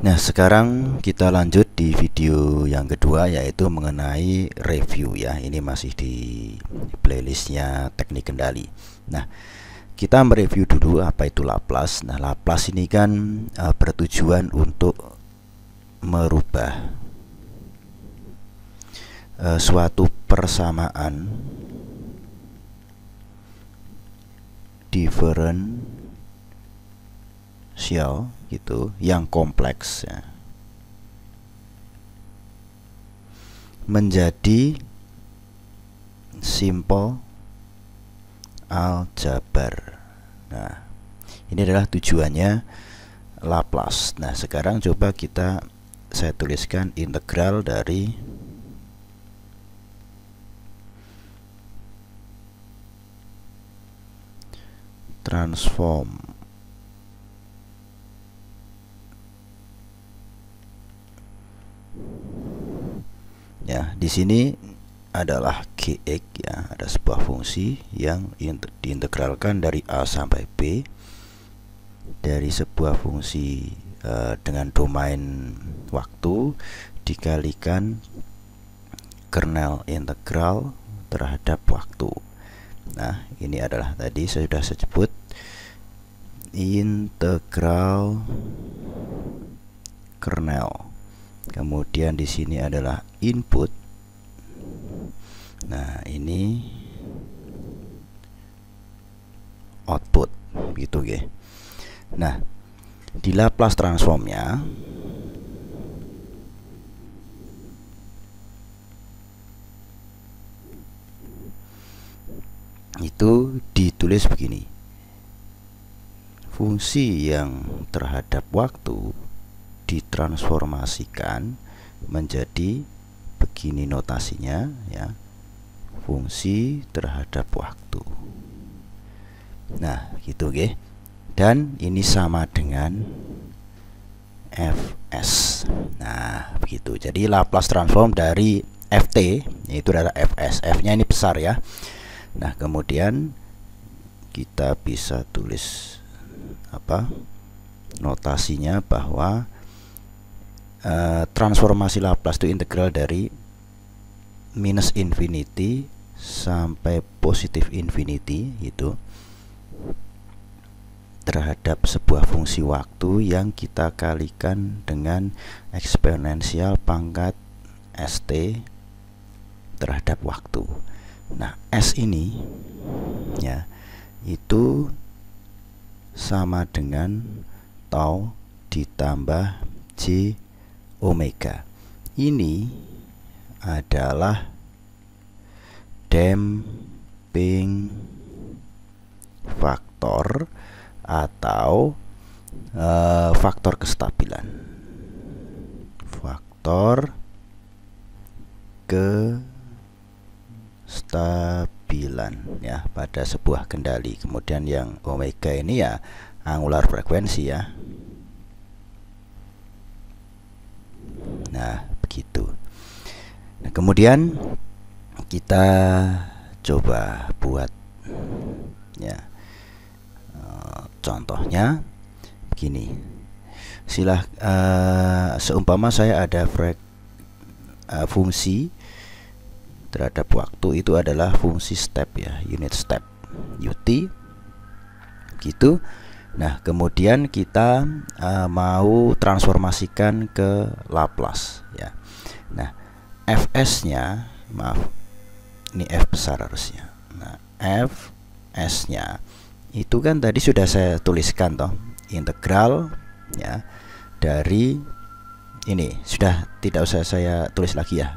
Nah, sekarang kita lanjut di video yang kedua, yaitu mengenai review ya. Ini masih di playlistnya teknik kendali. Nah, kita mereview dulu apa itu Laplace. Nah, Laplace ini kan bertujuan untuk merubah suatu persamaan diferensial gitu yang kompleks ya, menjadi simple aljabar. Nah, ini adalah tujuannya Laplace. Nah, sekarang coba saya tuliskan integral dari transform ya. Di sini adalah gx ya, ada sebuah fungsi yang diintegralkan dari a sampai b dari sebuah fungsi dengan domain waktu dikalikan kernel integral terhadap waktu. Nah, ini adalah tadi saya sudah sebut integral kernel. Kemudian di sini adalah input. Nah, ini output gitu ya. Nah, di Laplace transformnya itu ditulis begini. Fungsi yang terhadap waktu ditransformasikan menjadi begini notasinya ya, fungsi terhadap waktu. Nah, gitu ya. Dan ini sama dengan Fs. Nah, begitu. Jadi Laplace transform dari Ft yaitu adalah Fs. F-nya ini besar ya. Nah, kemudian kita bisa tulis notasinya bahwa transformasi Laplace itu integral dari minus infinity sampai positif infinity itu terhadap sebuah fungsi waktu yang kita kalikan dengan eksponensial pangkat st terhadap waktu. Nah, S ini ya itu sama dengan tau ditambah j omega. Ini adalah damping faktor atau faktor kestabilan. Faktor kestabilan ya pada sebuah kendali. Kemudian yang omega ini ya angular frekuensi ya. Nah, begitu. Nah, kemudian kita coba buat ya contohnya begini. Seumpama saya ada fungsi terhadap waktu itu adalah fungsi step ya, unit step ut gitu. Nah, kemudian kita mau transformasikan ke Laplace ya. Nah, Fs-nya, maaf, ini F besar harusnya. Nah, Fs-nya itu kan tadi sudah saya tuliskan toh, integral ya dari ini, sudah tidak usah saya tulis lagi ya.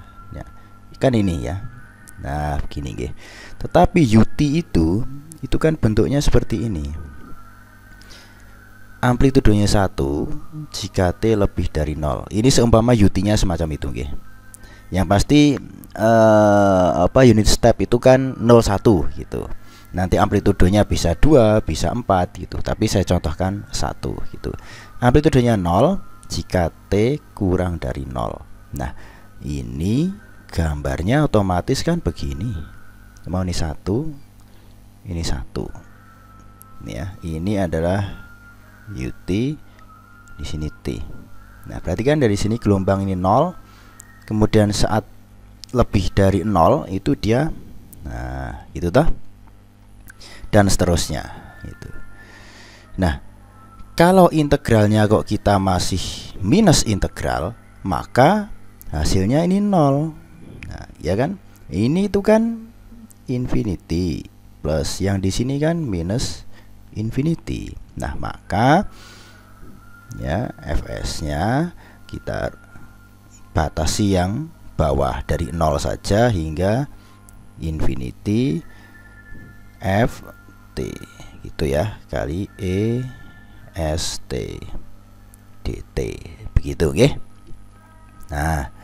Kan ini ya. Nah, begini nggih. Tetapi ut itu kan bentuknya seperti ini. Amplitudenya 1 jika t lebih dari 0. Ini seumpama ut-nya semacam itu nggih. Yang pasti unit step itu kan 01 gitu. Nanti amplitudenya bisa 2, bisa 4 gitu. Tapi saya contohkan 1 gitu. Amplitudenya 0 jika t kurang dari 0. Nah, ini gambarnya otomatis kan begini. Mau ini 1, ini 1. Ini ya, ini adalah ut, di sini t. Nah, berarti kan dari sini gelombang ini 0, kemudian saat lebih dari 0 itu dia, nah itu toh, dan seterusnya itu. Nah, kalau integralnya kok kita masih minus integral, maka hasilnya ini 0. Nah, ya kan? Ini itu kan infinity plus yang di sini kan minus infinity. Nah, maka ya fs-nya kita batasi yang bawah dari 0 saja hingga infinity ft gitu ya, kali e st dt, begitu nggih. Nah,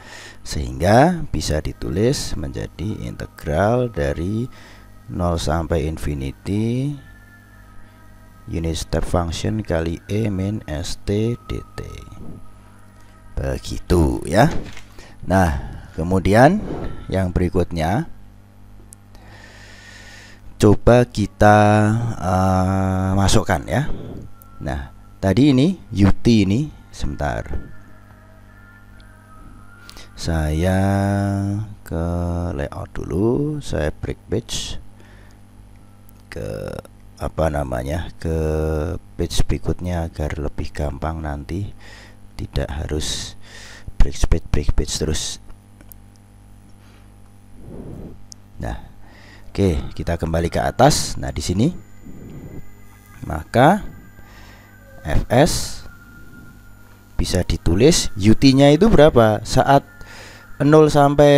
sehingga bisa ditulis menjadi integral dari 0 sampai infinity unit step function kali e min st dt, begitu ya. Nah, kemudian yang berikutnya coba kita masukkan ya. Nah, tadi ini ut ini, sebentar, saya ke layout dulu, saya break page ke apa namanya, ke page berikutnya agar lebih gampang, nanti tidak harus break page terus. Nah, oke, kita kembali ke atas. Nah, di sini maka fs bisa ditulis ut-nya itu berapa saat 0 sampai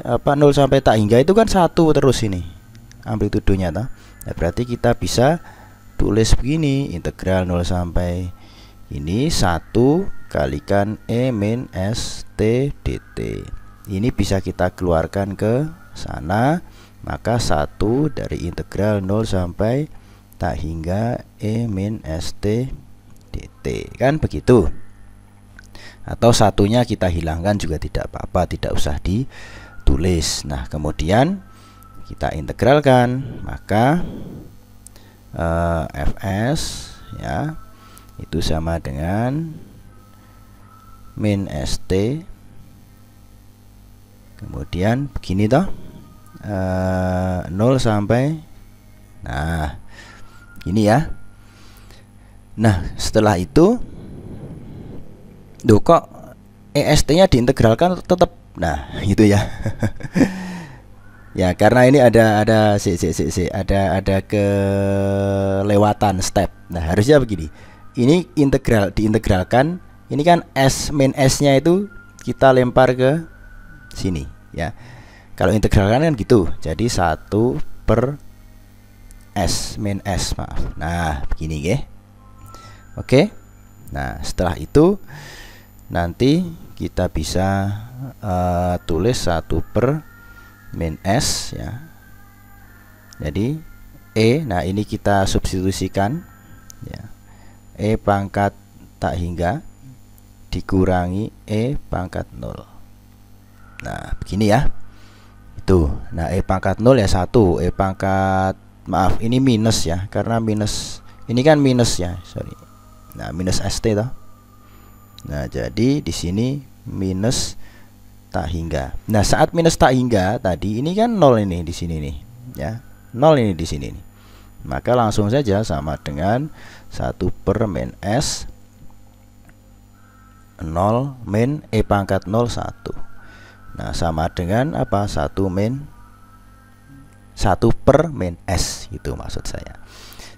0 sampai tak hingga itu kan 1 terus ini amplitudenya toh. Nah, berarti kita bisa tulis begini, integral 0 sampai ini 1 kalikan e min st dt. Ini bisa kita keluarkan ke sana, maka 1 dari integral 0 sampai tak hingga e min st dt, kan begitu. Atau satunya kita hilangkan juga tidak apa-apa, tidak usah ditulis. Nah, kemudian kita integralkan, maka fs ya itu sama dengan min st, kemudian begini toh, 0 sampai, nah ini ya. Nah, setelah itu kok est-nya diintegralkan tetap, nah gitu ya. Ya, karena ini ada kelewatan step. Nah, harusnya begini. Ini diintegralkan. Ini kan s min s-nya itu kita lempar ke sini ya. Kalau integralkan kan gitu. Jadi 1 per s min s, maaf. Nah, begini ya. Oke. Nah, setelah itu nanti kita bisa tulis 1 per min s ya. Jadi e, nah ini kita substitusikan ya, e pangkat tak hingga dikurangi e pangkat 0. Nah, begini ya. Itu. Nah, e pangkat 0 ya 1, e pangkat, maaf ini minus ya, karena minus ini kan minus ya, sorry. Nah, minus st toh. Nah, jadi di sini minus tak hingga. Nah, saat minus tak hingga tadi ini kan 0 ini di sini nih ya. 0 ini di sini nih. Maka langsung saja sama dengan 1 per min s 0 min e pangkat 0 1. Nah, sama dengan apa? 1 per min s, itu maksud saya.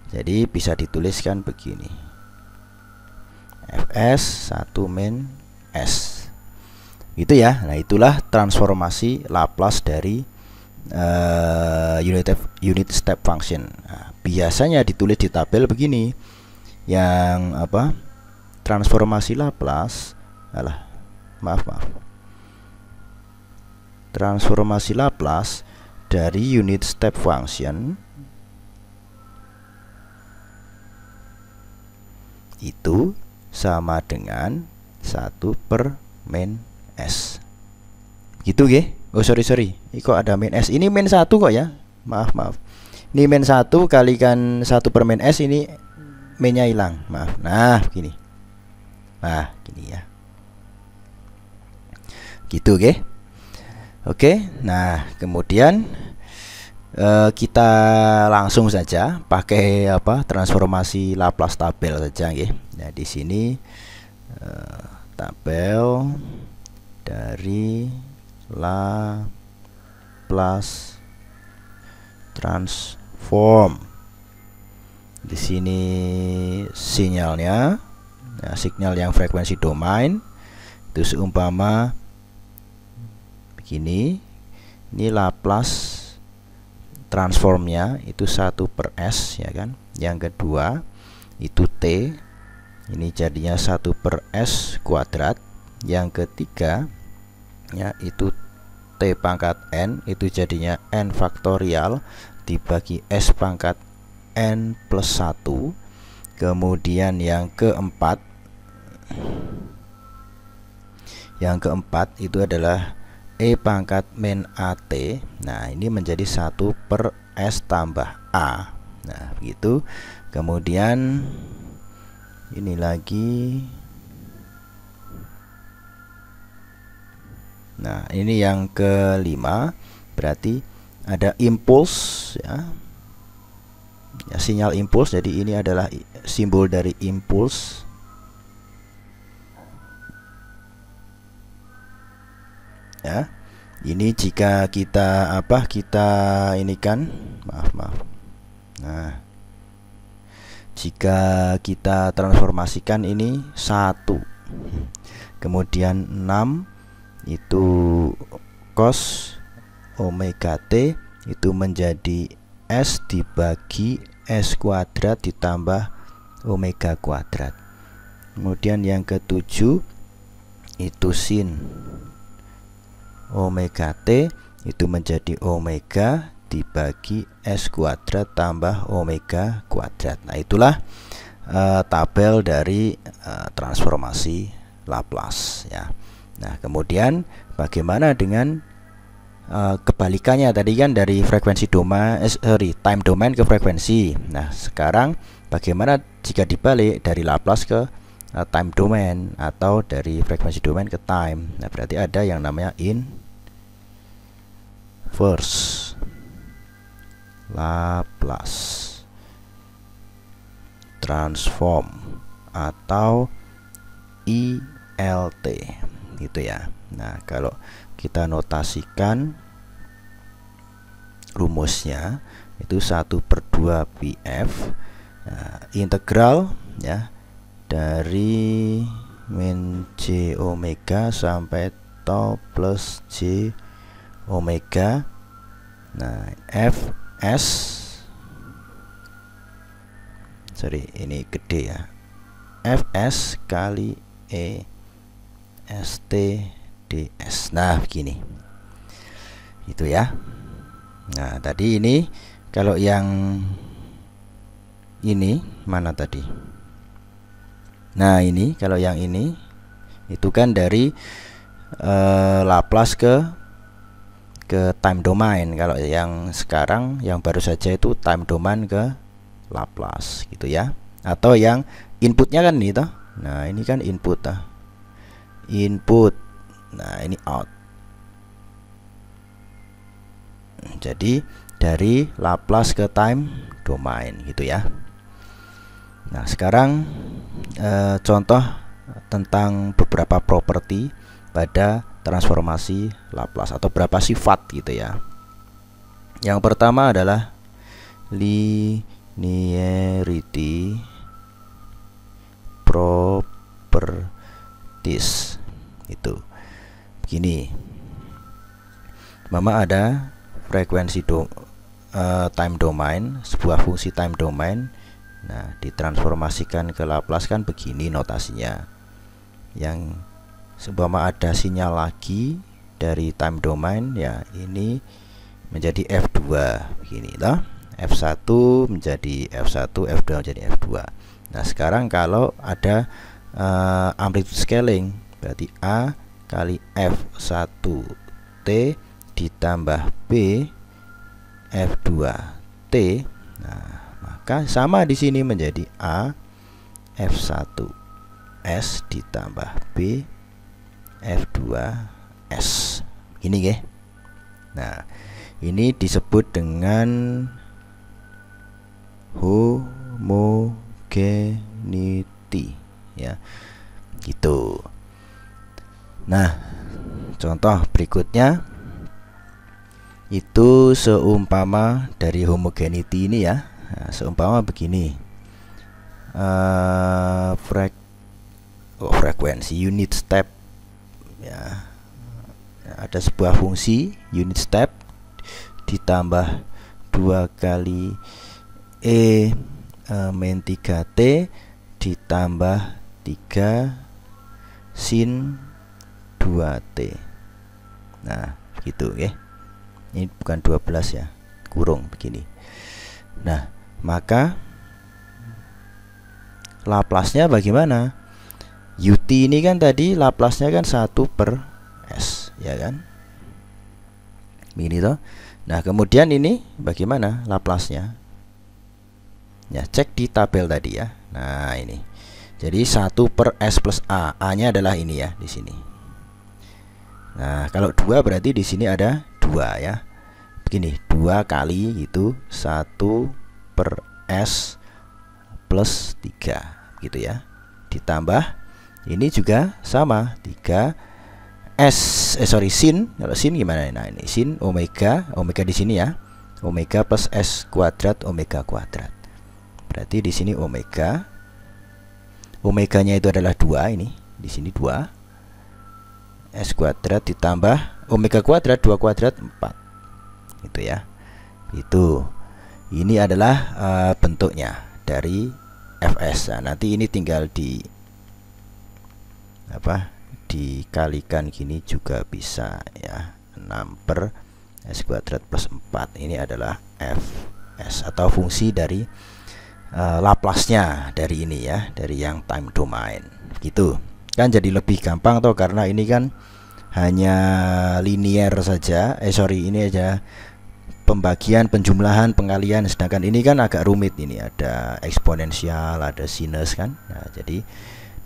Jadi bisa dituliskan begini. fs 1 min s. Gitu ya. Nah, itulah transformasi Laplace dari unit step function. Nah, biasanya ditulis di tabel begini. Yang apa? Transformasi Laplace, maaf. Transformasi Laplace dari unit step function itu sama dengan 1 per min s. Gitu nggih. Oh, sorry. Ini kok ada min s. Ini min 1 kok ya. Maaf. Ini min 1 kalikan 1 per min s, ini minnya hilang. Maaf. Nah, begini. Nah, gini ya. Gitu, Oke. Nah, kemudian kita langsung saja pakai transformasi Laplace tabel saja, Nah, di sini tabel dari Laplace transform. Di sini sinyalnya, signal yang frekuensi domain itu seumpama begini. Ini Laplace transformnya itu 1/s, ya kan. Yang kedua itu T, ini jadinya 1/s kuadrat. Yang ketiga ya itu T pangkat n, itu jadinya n faktorial dibagi s pangkat n plus 1. Kemudian yang keempat itu adalah E pangkat min AT. Nah, ini menjadi 1/s tambah A. Nah, begitu. Kemudian ini lagi. Nah, ini yang kelima, berarti ada impuls, ya. Sinyal impuls. Jadi ini adalah simbol dari impuls. Ya, ini jika kita ini kan, maaf. Nah, jika kita transformasikan ini 1, kemudian 6 itu cos omega T itu menjadi S dibagi S kuadrat ditambah omega kuadrat. Kemudian yang ketujuh itu sin omega T itu menjadi omega dibagi S kuadrat tambah omega kuadrat. Nah, itulah tabel dari transformasi Laplace, ya. Nah, kemudian bagaimana dengan kebalikannya tadi kan, dari frekuensi domain time domain ke frekuensi. Nah, sekarang bagaimana jika dibalik dari Laplace ke time domain atau dari frekuensi domain ke time? Nah, berarti ada yang namanya inverse Laplace transform atau ILT, gitu ya. Nah, kalau kita notasikan rumusnya itu 1/2 pf, integral ya dari min j omega sampai tau plus j omega. Nah, fs, sorry ini gede ya, fs kali e st ds. Nah, begini itu ya. Nah, tadi ini kalau yang ini mana tadi? Nah, ini kalau yang ini itu kan dari Laplace ke time domain. Kalau yang sekarang yang baru saja itu time domain ke Laplace, gitu ya. Atau yang inputnya kan ini toh. Nah, ini kan input toh. Input. Nah, ini out. Jadi dari Laplace ke time domain, gitu ya. Nah, sekarang contoh tentang beberapa properti pada transformasi Laplace atau berapa sifat, gitu ya. Yang pertama adalah linearity properties. Itu begini. Mama ada frekuensi time domain, sebuah fungsi time domain. Nah, ditransformasikan ke Laplace kan begini notasinya. Yang seumpama ada sinyal lagi dari time domain, ya ini menjadi F2 begini toh. F1 menjadi F1, F2 menjadi F2. Nah, sekarang kalau ada amplitude scaling, berarti A kali F1T ditambah B F2T. Nah, maka sama di sini menjadi A F1 S ditambah B F2S. Ini ya. Nah, ini disebut dengan homogeneity ya. Gitu. Nah, contoh berikutnya itu seumpama dari homogeneity ini ya. Nah, seumpama begini. Frekuensi unit step ya. Ada sebuah fungsi unit step ditambah 2 kali E min 3T ditambah 3 sin 2T. Nah, gitu ya. Ini bukan 12 ya, kurung begini. Nah, maka Laplace-nya bagaimana? UT ini kan tadi Laplace-nya kan 1/S, ya kan? Begini toh. Nah, kemudian ini bagaimana Laplace-nya? Ya, cek di tabel tadi ya. Nah, ini. Jadi 1/S plus A. A-nya adalah ini ya, di sini. Nah, kalau 2 berarti di sini ada 2 ya. Begini, 2 kali itu 1/S plus 3 gitu ya. Ditambah ini juga sama 3 sin. Kalau sin gimana? Nah, ini sin omega di sini ya. Omega plus S kuadrat omega kuadrat. Berarti di sini omega. Omeganya itu adalah 2 ini. Di sini 2. S kuadrat ditambah omega kuadrat 2 kuadrat 4. Itu ya. Itu. Ini adalah bentuknya dari Fs. Nah, nanti ini tinggal dikalikan gini juga bisa ya. 6/S kuadrat plus 4. Ini adalah Fs atau fungsi dari Laplace-nya dari ini ya, dari yang time domain. Gitu. Kan jadi lebih gampang toh, karena ini kan hanya linear saja. Ini aja pembagian, penjumlahan, pengalian. Sedangkan ini kan agak rumit, ini ada eksponensial, ada sinus kan. Nah, jadi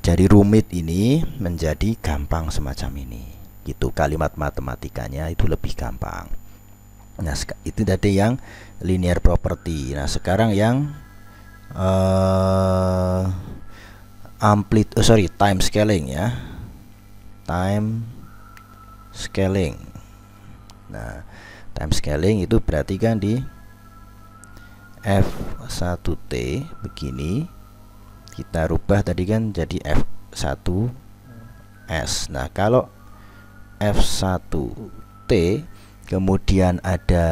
dari rumit ini menjadi gampang semacam ini. Gitu, kalimat matematikanya itu lebih gampang. Nah, itu tadi yang linear property. Nah, sekarang yang time scaling ya. Time scaling. Nah, time scaling itu berarti kan di F1T begini, kita rubah tadi kan jadi F1S. Nah, kalau F1T kemudian ada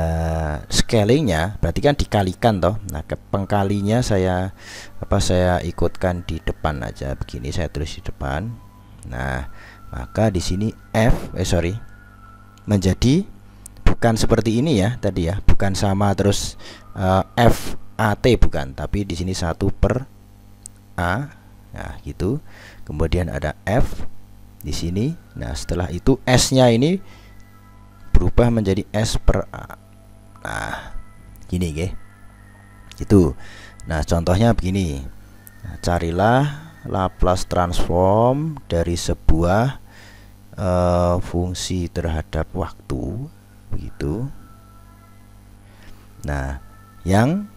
scalingnya, berarti kan dikalikan toh. Nah, pengkalinya saya ikutkan di depan aja begini, saya tulis di depan. Nah, maka di sini menjadi bukan seperti ini ya tadi ya, bukan sama terus FAT bukan, tapi di sini 1/A. Nah, gitu. Kemudian ada F di sini. Nah, setelah itu S-nya ini berubah menjadi S/A. Nah, gini ya. Gitu. Nah, contohnya begini. Nah, carilah Laplace transform dari sebuah fungsi terhadap waktu. Begitu. Nah, yang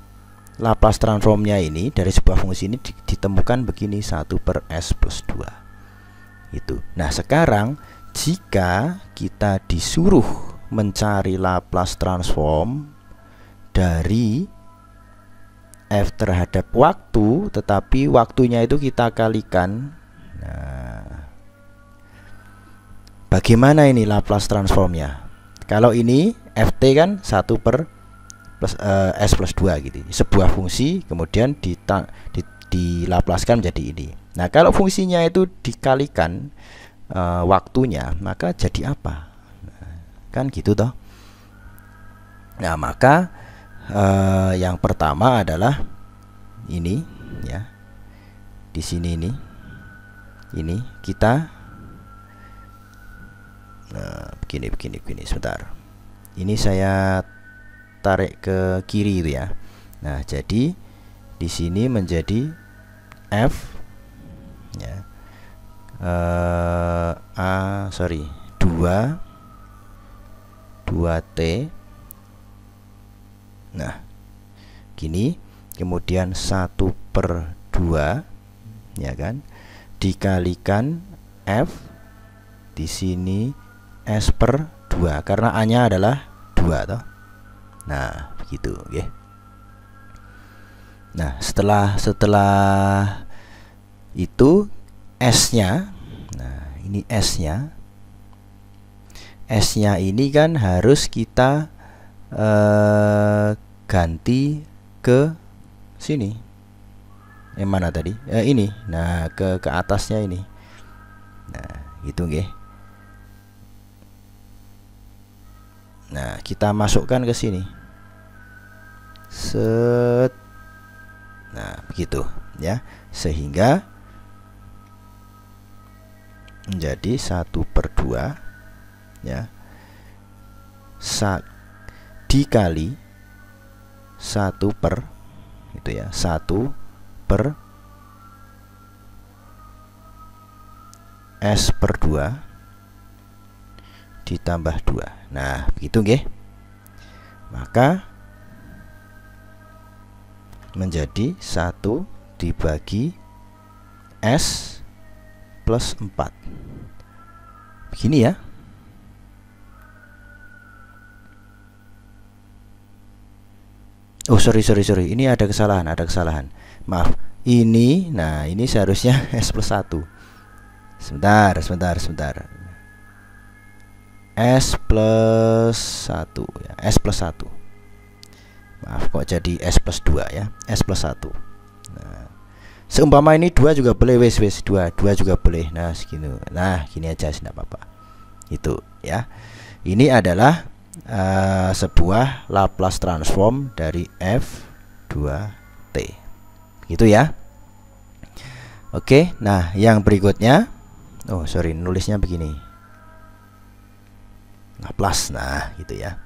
Laplace transformnya ini dari sebuah fungsi ini ditemukan begini, 1/S plus 2. Itu. Nah, sekarang jika kita disuruh mencari Laplace transform dari F terhadap waktu, tetapi waktunya itu kita kalikan. Nah, bagaimana ini Laplace transformnya? Kalau ini Ft kan 1/S plus 2 gitu. Sebuah fungsi kemudian dilaplaskan menjadi ini. Nah, kalau fungsinya itu dikalikan waktunya, maka jadi apa? Nah, kan gitu toh. Nah, maka yang pertama adalah ini ya. Di sini ini kita begini sebentar. Ini saya tarik ke kiri itu ya. Nah, jadi di sini menjadi F ya. 2T. Nah gini, kemudian 1/2 ya kan, dikalikan F di sini S/2 karena A nya adalah 2 toh. Nah begitu oke. Nah setelah itu S nya, nah ini S nya ini kan harus kita ganti ke sini. Yang mana tadi? Ini. Nah, ke atasnya ini. Nah, gitu nggih. Nah, kita masukkan ke sini. Set. Nah, begitu ya. Sehingga menjadi 1/2 ya. Dikali 1 itu ya, 1/S/2 ditambah 2. Nah begitu nggih. Maka menjadi 1 dibagi S+4. Begini ya. Oh sorry, ini ada kesalahan, maaf. Ini, nah ini seharusnya S+1. Sebentar. S+1 ya, S+1. Maaf kok jadi S+2 ya, S+1. Nah, seumpama ini 2 juga boleh, wes 2 juga boleh. Nah segini. Nah gini aja sih, enggak apa-apa. Itu ya. Ini adalah sebuah Laplace transform dari F2T gitu ya. Oke, nah yang berikutnya, oh sorry, nulisnya begini, Laplace. Nah gitu ya.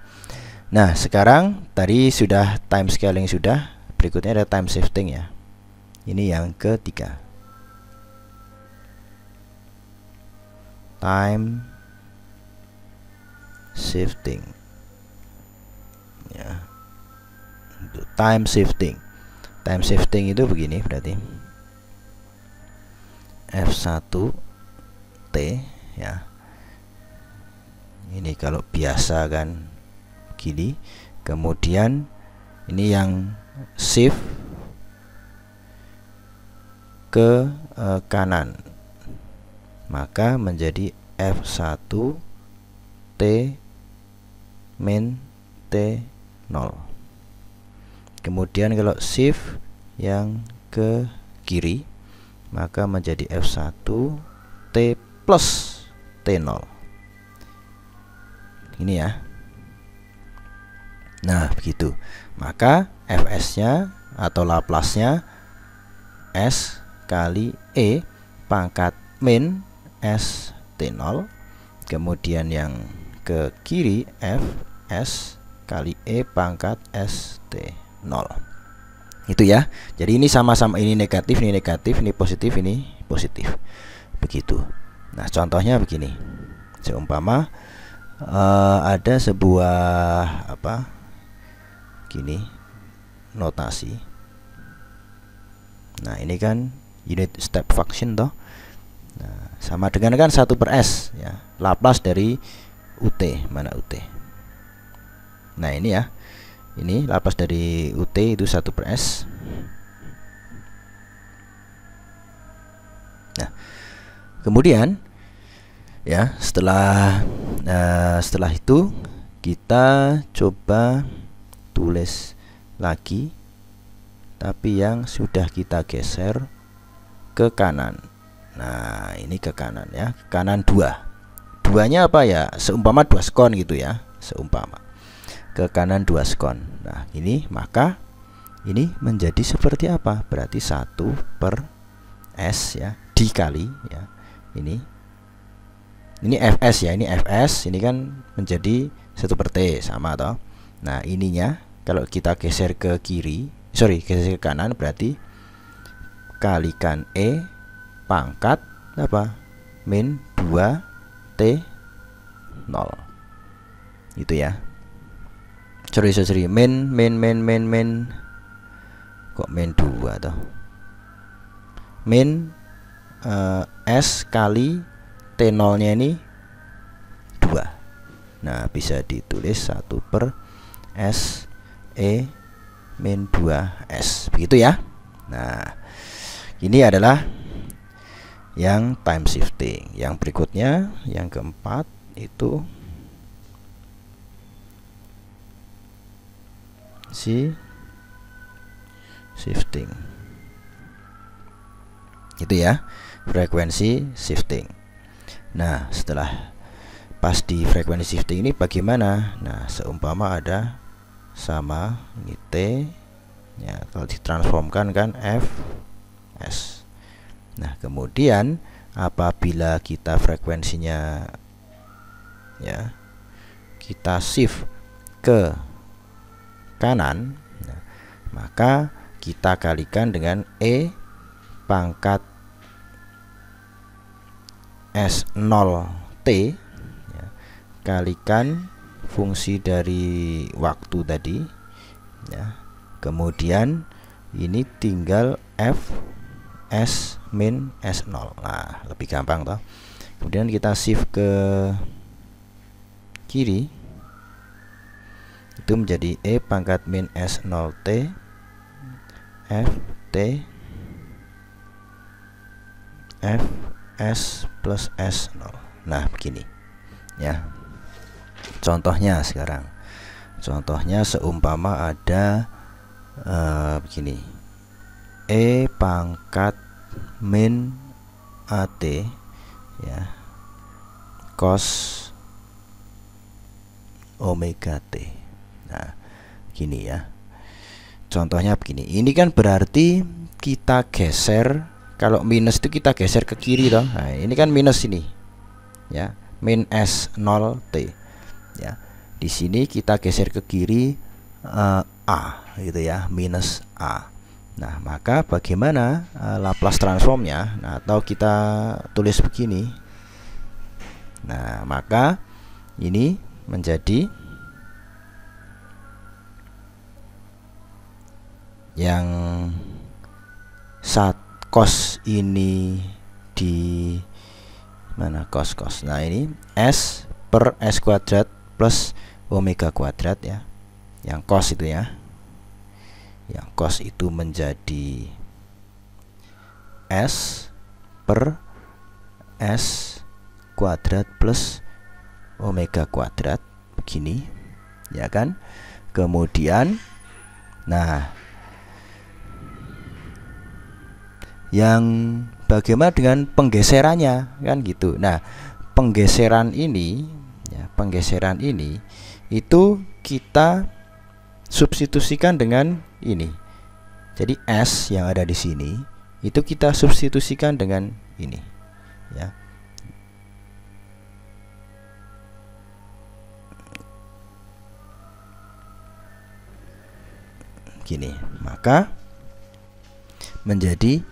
Nah sekarang tadi sudah time scaling, sudah, berikutnya ada time shifting ya. Ini yang ketiga, time shifting ya. Untuk time shifting itu begini, berarti F1T ya. Ini kalau biasa kan gini, kemudian ini yang shift ke kanan, maka menjadi F1T min T0. Kemudian kalau shift yang ke kiri, maka menjadi F1T plus T0. Ini ya. Nah begitu. Maka Fs-nya atau Laplace-nya S kali E pangkat min S T0. Kemudian yang ke kiri Fs kali E pangkat S T0. Itu ya. Jadi ini sama-sama, ini negatif, ini positif, ini positif. Begitu. Nah, contohnya begini. Seumpama ada sebuah apa? Gini, notasi. Nah, ini kan unit step function toh. Nah, sama dengan kan 1/S ya. Laplace dari UT, mana UT? Nah, ini ya. Ini Laplace dari UT itu 1/S. Nah, kemudian ya setelah itu kita coba tulis lagi, tapi yang sudah kita geser ke kanan. Nah ini ke kanan ya, ke kanan 2. 2-nya apa ya, seumpama 2 skon gitu ya, seumpama ke kanan 2 skon. Nah ini, maka ini menjadi seperti apa? Berarti 1/S ya, dikali ya, ini Fs ya, ini Fs, ini kan menjadi 1/T, sama toh. Nah ininya kalau kita geser ke kiri, geser ke kanan, berarti kalikan E pangkat apa? min 2 T 0. Itu ya. Sorry min kok min 2 toh. Min S kali T0 nya ini 2. Nah, bisa ditulis 1 per S E min 2S, begitu ya. Nah, ini adalah yang time shifting. Yang berikutnya, yang keempat itu si shifting. Itu ya, frekuensi shifting. Nah, setelah pas di frekuensi shifting ini bagaimana? Nah, seumpama ada sama ini T ya, kalau ditransformkan kan F S. Nah, kemudian apabila kita frekuensinya ya kita shift ke kanan, nah, maka kita kalikan dengan E pangkat S0T ya, kalikan fungsi dari waktu tadi ya. Kemudian ini tinggal F S min S0. Nah, lebih gampang toh. Kemudian kita shift ke kiri, itu menjadi E pangkat min S0T F T F S plus S0. Nah, begini ya. Contohnya sekarang. Contohnya seumpama ada begini. E pangkat min AT ya cos omega T. Nah, gini ya. Contohnya begini. Ini kan berarti kita geser, kalau minus itu kita geser ke kiri toh. Nah, ini kan minus ini. Ya, min S0T. Ya. Di sini kita geser ke kiri A gitu ya, minus A. Nah, maka bagaimana Laplace transformnya? Nah, atau kita tulis begini. Nah, maka ini menjadi yang saat cos ini di mana cos. Nah, ini S per S kuadrat plus omega kuadrat ya. Yang cos itu ya. Yang cos itu menjadi S per S kuadrat plus omega kuadrat begini ya kan. Kemudian nah, yang bagaimana dengan penggeserannya kan gitu. Nah, penggeseran ini ya, penggeseran ini itu kita substitusikan dengan ini. Jadi S yang ada di sini itu kita substitusikan dengan ini ya. Gini, maka menjadi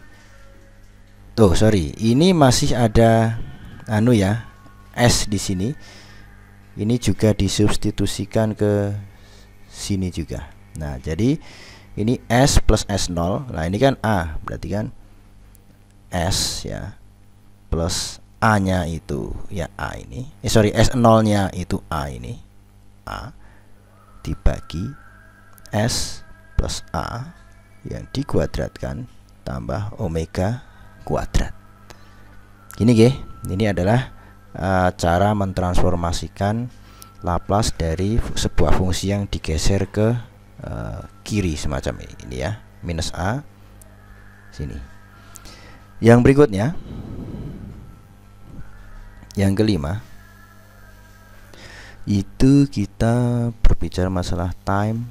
ini masih ada anu ya, S di sini. Ini juga disubstitusikan ke sini juga. Nah, jadi ini S plus S0. Nah, ini kan A, berarti kan S ya plus A-nya itu ya A ini. S0-nya itu A ini. A dibagi S plus A yang dikuadratkan tambah omega kuadrat. Ini ini adalah cara mentransformasikan Laplace dari sebuah fungsi yang digeser ke kiri semacam ini ya, minus A sini. Yang berikutnya, yang kelima, itu time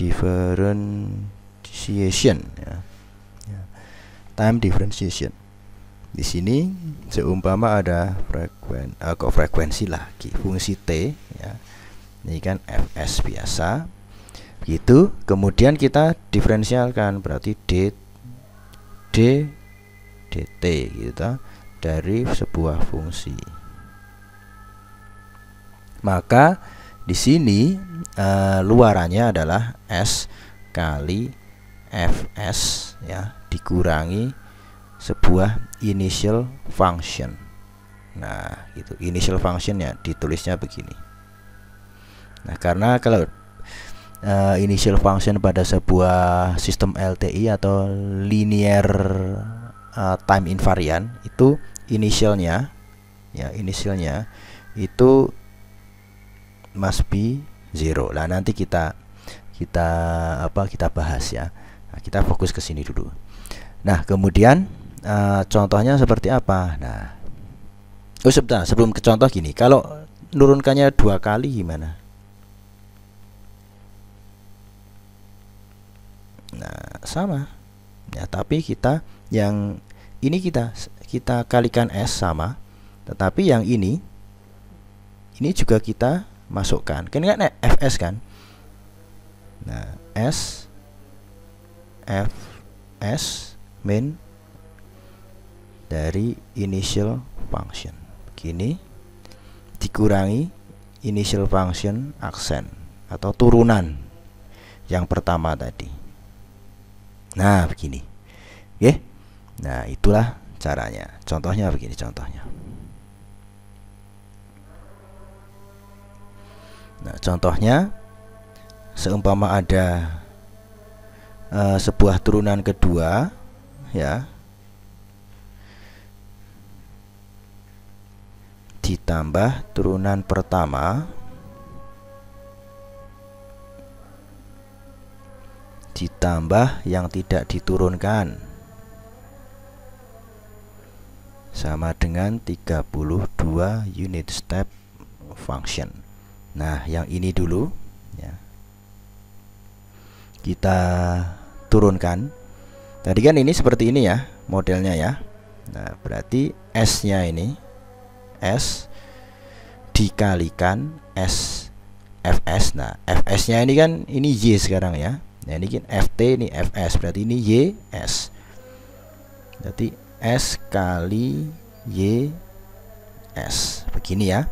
differentiation ya. Time differentiation. Di sini seumpama ada frekuensi lagi fungsi T ya. Ini kan fs biasa gitu. Kemudian kita diferensialkan, berarti dt gitu dari sebuah fungsi. Maka di sini luarannya adalah S kali fs ya, dikurangi sebuah initial function. Nah, gitu. Initial function ya ditulisnya begini. Nah, karena kalau initial function pada sebuah sistem LTI atau linear time invariant itu initialnya itu must be 0. Nah, nanti kita bahas ya. Nah, kita fokus ke sini dulu. Nah, kemudian contohnya seperti apa? Nah, sebentar, sebelum ke contoh gini, kalau nurunkannya 2 kali gimana? Nah, sama ya, tapi kita yang ini kita kalikan S sama, tetapi yang ini juga kita masukkan. Kan fs kan? Nah, fs min dari initial function begini dikurangi initial function aksen atau turunan yang pertama tadi. Nah, begini. Oke. Nah, itulah caranya. Contohnya begini contohnya. Nah, contohnya seumpama ada sebuah turunan kedua ya, ditambah turunan pertama ditambah yang tidak diturunkan sama dengan 32 unit step function. Nah, yang ini dulu ya, kita turunkan. Tadi kan ini seperti ini ya modelnya ya. Nah, berarti S nya ini S dikalikan S fs. Nah, fs nya ini kan ini Y sekarang ya. Nah, ini kan ft, ini fs, berarti ini Y S. Berarti S kali Y S begini ya.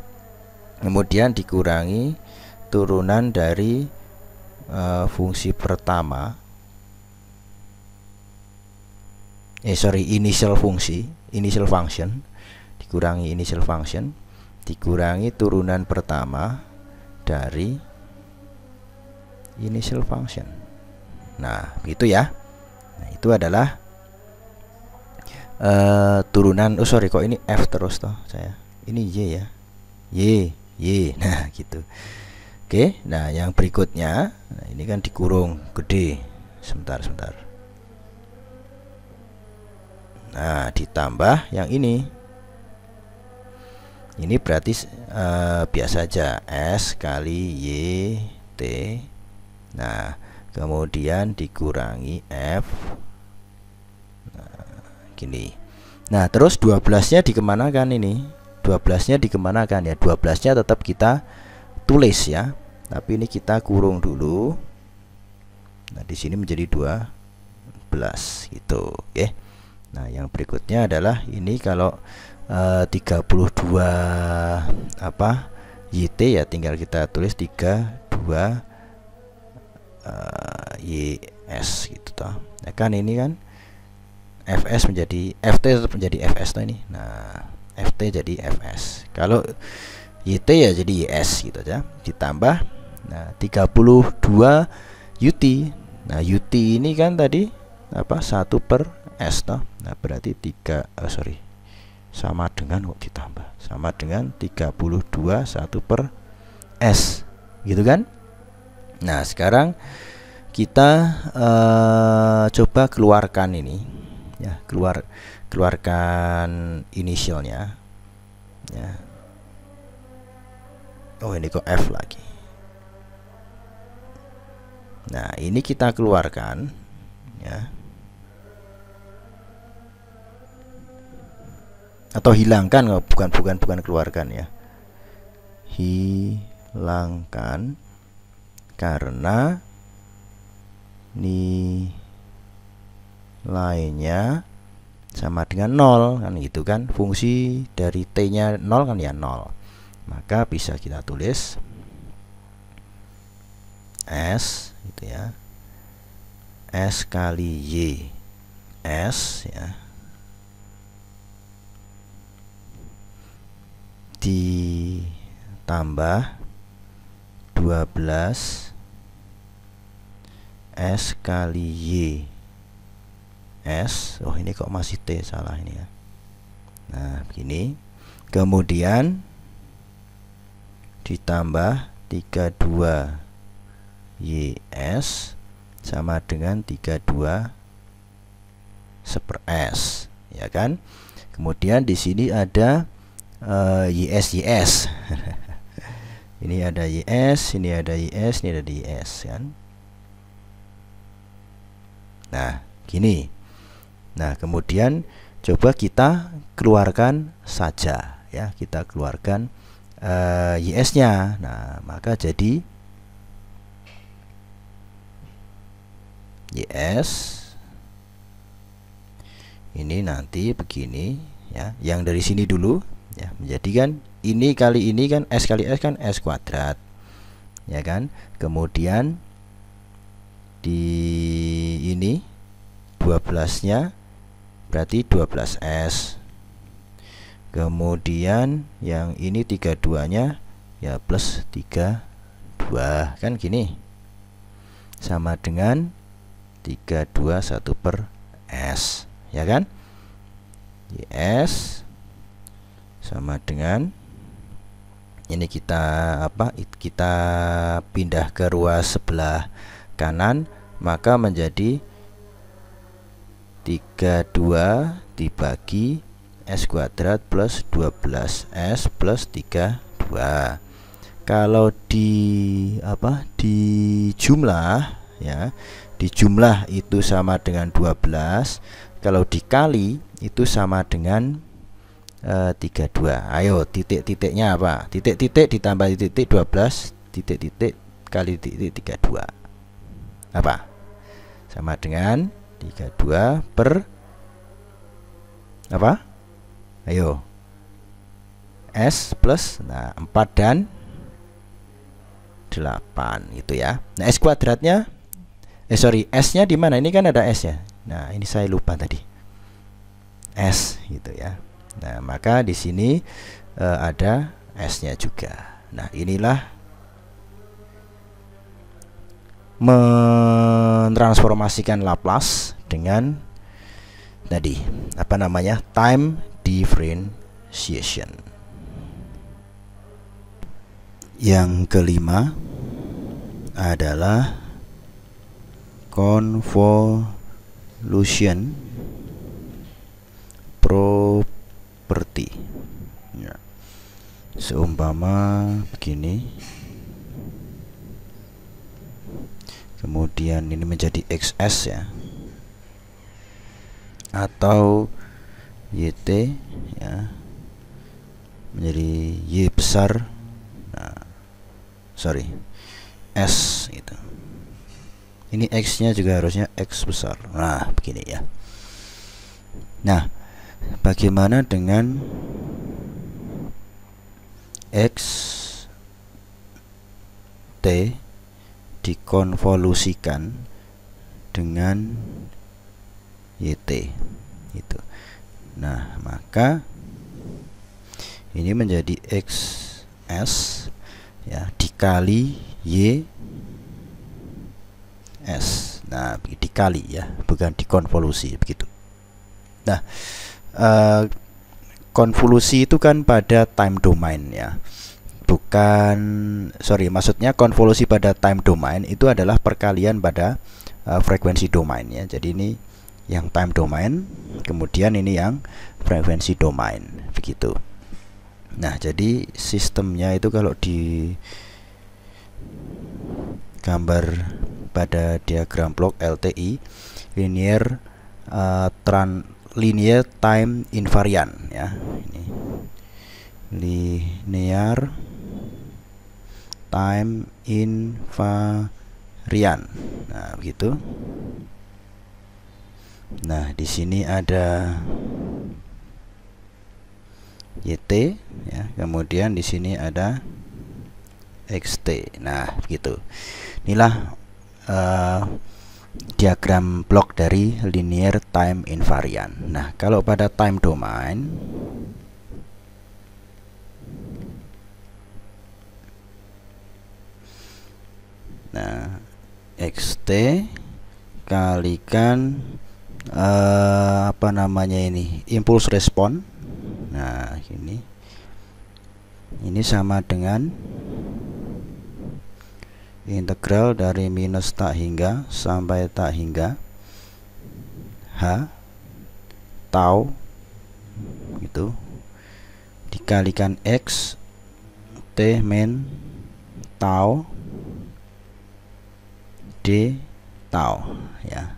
Kemudian dikurangi turunan dari fungsi pertama, initial function, dikurangi initial function, dikurangi turunan pertama dari initial function. Nah, gitu ya. Nah, itu adalah turunan. Kok ini F terus toh saya. Ini Y ya. Y. Nah, gitu. Oke, nah yang berikutnya, nah ini kan dikurung gede. Sebentar. Nah, ditambah yang ini. Ini berarti biasa aja S kali Y T. Nah, kemudian dikurangi F. Nah, gini. Nah, terus 12-nya dikemanakan ini? 12-nya dikemanakan ya? 12-nya tetap kita tulis ya. Tapi ini kita kurung dulu. Nah, di sini menjadi 12 gitu. Oke. Nah, yang berikutnya adalah ini kalau 32 YT ya, tinggal kita tulis 32 YS gitu toh. Nah, kan ini kan FS menjadi FT tetap menjadi FS toh ini. Nah, FT jadi FS. Kalau YT ya jadi YS gitu ya. Ditambah nah 32 UT. Nah, UT ini kan tadi 1 per S toh. Nah, berarti sama dengan ditambah sama dengan 32 1 per S gitu kan. Nah, sekarang kita coba keluarkan ini ya, keluarkan inisialnya ya. Ini kok F lagi. Nah, ini kita keluarkan ya. atau hilangkan, bukan keluarkan ya, hilangkan karena nilainya sama dengan 0 kan, gitu kan. Fungsi dari t-nya 0 kan ya 0. Maka bisa kita tulis S gitu ya, S kali Y S ya, ditambah 12 S kali Y S. Oh ini kok masih T, salah ini ya. Nah begini, kemudian ditambah 32 YS sama dengan 32 seper S ya kan. Kemudian di sini ada YS ini ada YS, ini ada YS, ini ada YS kan. Nah gini. Nah kemudian coba kita keluarkan saja ya, kita keluarkan YS nya. Nah maka jadi YS ini nanti begini ya, yang dari sini dulu ya, menjadikan ini kali ini kan S kali S kan S kuadrat ya kan. Kemudian di ini 12 nya berarti 12S. Kemudian yang ini 32 nya ya plus 32 kan gini, sama dengan 321 per S ya kan. YS sama dengan ini, kita kita pindah ke ruas sebelah kanan, maka menjadi 32 dibagi S kuadrat plus 12S plus 32. Kalau di jumlah ya, di jumlah itu sama dengan 12, kalau dikali itu sama dengan 32. Ayo titik-titiknya apa? Titik-titik ditambah titik 12 titik-titik kali titik 32 apa? Sama dengan 32 per apa? Ayo S plus 4 dan 8 itu ya. Nah S kuadratnya S nya di mana? Ini kan ada S ya. Nah ini saya lupa tadi S gitu ya. Nah maka di sini ada S nya juga. Nah inilah mentransformasikan Laplace dengan tadi time differentiation. Yang kelima adalah convolution property ya. Seumpama begini, kemudian ini menjadi XS ya, atau YT ya menjadi Y besar. S itu. Ini X nya juga harusnya X besar. Nah begini ya. Nah bagaimana dengan X T dikonvolusikan dengan YT itu. Nah maka ini menjadi XS ya dikali Y S. Nah dikali ya, bukan dikonvolusi begitu. Nah konvolusi itu kan pada time domain ya, maksudnya konvolusi pada time domain itu adalah perkalian pada frekuensi domain ya. Jadi ini yang time domain, kemudian ini yang frekuensi domain begitu. Nah jadi sistemnya itu kalau di gambar pada diagram blok LTI, linear linear time invariant ya. Ini linear time invariant. Nah, begitu. Nah, di sini ada YT ya, kemudian di sini ada XT. Nah, begitu. Inilah diagram blok dari linear time invariant. Nah, kalau pada time domain, nah, XT kalikan apa namanya ini, impulse respon. Nah, ini sama dengan integral dari minus tak hingga sampai tak hingga H tau gitu dikalikan X T min tau D tau ya.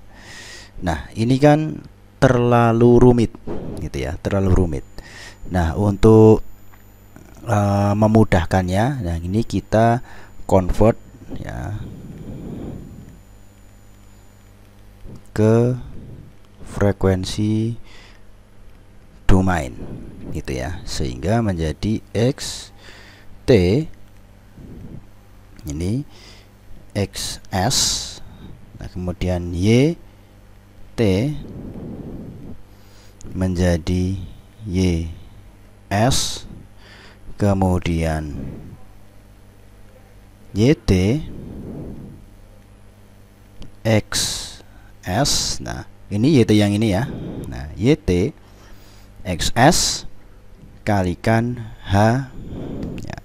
Nah, ini kan terlalu rumit gitu ya, terlalu rumit. Nah, untuk memudahkannya, nah ini kita convert ya ke frekuensi domain gitu ya, sehingga menjadi X T ini XS, nah kemudian Y T menjadi YS, kemudian YT XS. Nah, ini YT yang ini ya. Nah, YT XS kalikan H ya.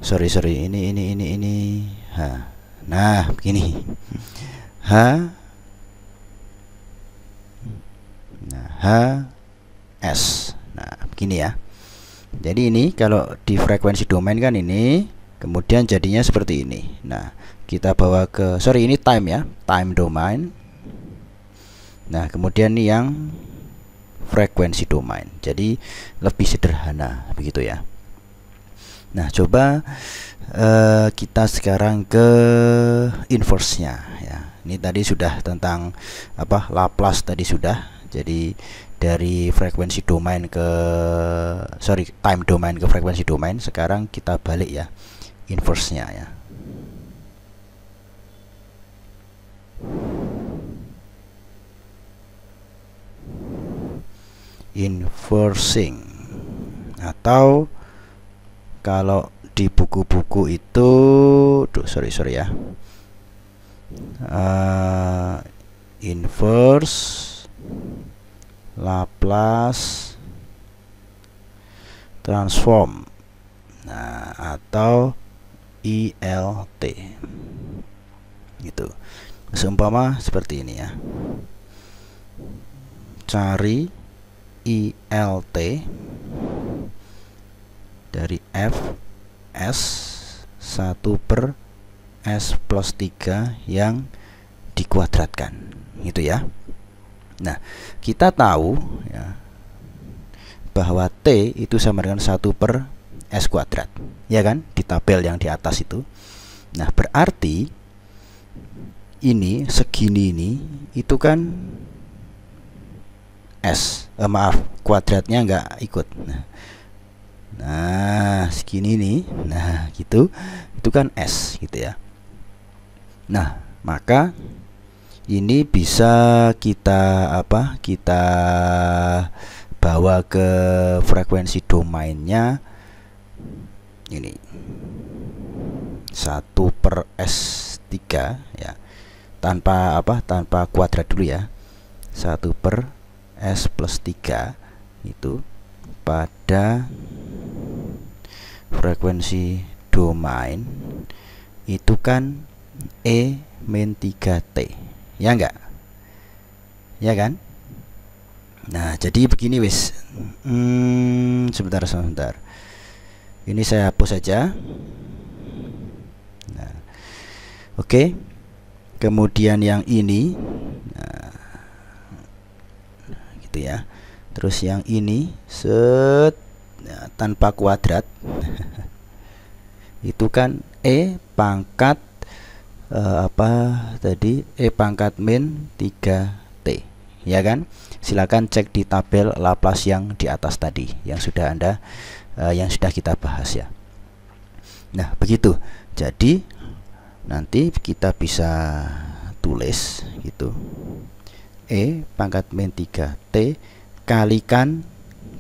Sorry, ini H. Nah, begini. H. Nah, HS. Nah, begini ya. Jadi ini kalau di frekuensi domain kan ini, kemudian jadinya seperti ini. Nah, kita bawa ke, sorry ini time ya, time domain. Nah, kemudian ini yang frekuensi domain. Jadi lebih sederhana begitu ya. Nah, coba kita sekarang ke inverse-nya ya. Ini tadi sudah tentang apa, Laplace tadi sudah. Jadi dari frekuensi domain ke, sorry, time domain ke frekuensi domain. Sekarang kita balik ya, inverse-nya ya. Inversing, atau kalau di buku-buku itu, sorry ya, inverse Laplace transform, nah atau ILT gitu. Seumpama seperti ini ya, cari ILT dari Fs 1/s+3 yang dikuadratkan gitu ya. Nah, kita tahu ya bahwa T itu sama dengan 1/s², ya kan, di tabel yang di atas itu. Nah, berarti ini segini ini itu kan S, maaf, kuadratnya nggak ikut. Nah, segini nih, nah gitu, itu kan S gitu ya. Nah, maka ini bisa kita apa? Kita bawa ke frekuensi domainnya ini 1/s3 ya. Tanpa apa? Tanpa kuadrat dulu ya. 1/s+3 itu pada frekuensi domain itu kan E-3T. Ya enggak? Ya kan? Nah, jadi begini wis. Sebentar. Ini saya hapus saja. Nah, oke. Kemudian yang ini, nah, gitu gitu ya. Terus yang ini set ya, tanpa kuadrat itu kan E pangkat apa tadi, E pangkat min 3T ya kan. Silakan cek di tabel Laplace yang di atas tadi yang sudah yang sudah kita bahas ya. Nah begitu, jadi nanti kita bisa tulis gitu, E pangkat min 3T kalikan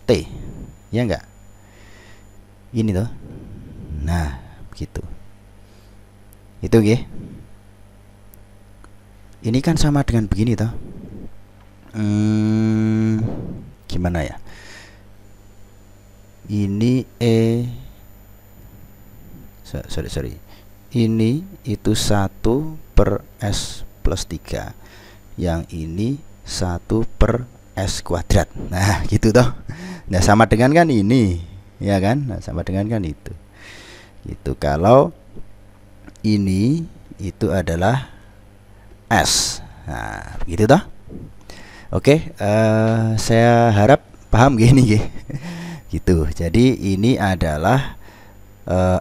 T ya enggak, ini tuh. Nah begitu itu ya. Ini kan sama dengan begini toh. Gimana ya, ini sorry ini itu 1/s plus 3, yang ini 1/s kuadrat. Nah gitu toh. Nah sama dengan kan ini ya kan. Nah sama dengan kan itu gitu. Kalau ini itu adalah S. Nah begitu toh. Oke, saya harap paham gini gitu. Jadi ini adalah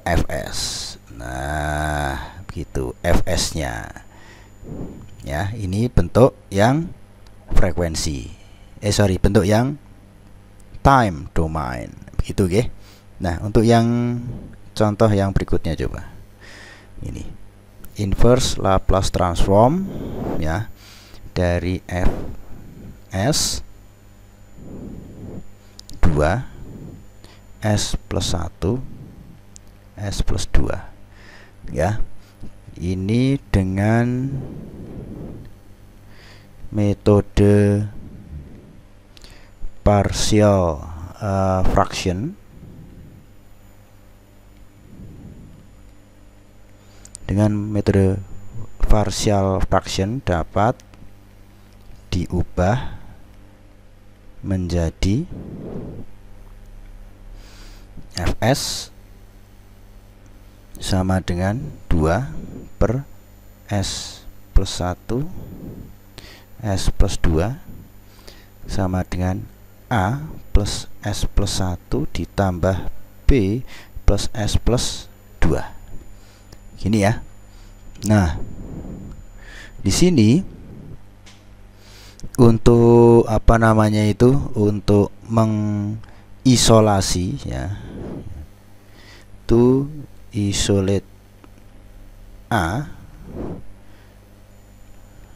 Fs. Nah begitu Fs-nya ya. Ini bentuk yang frekuensi, bentuk yang time domain begitu ya. Nah untuk yang contoh yang berikutnya coba ini, inverse Laplace transform ya dari Fs 2 S plus 1 S plus 2 ya. Ini dengan metode partial fraction. Dengan metode partial fraction dapat diubah menjadi Fs sama dengan 2/S plus 1 S plus 2 sama dengan A plus S plus 1 ditambah B plus S plus 2. Gini ya. Nah, di sini untuk apa namanya itu, untuk mengisolasi ya, to isolate A,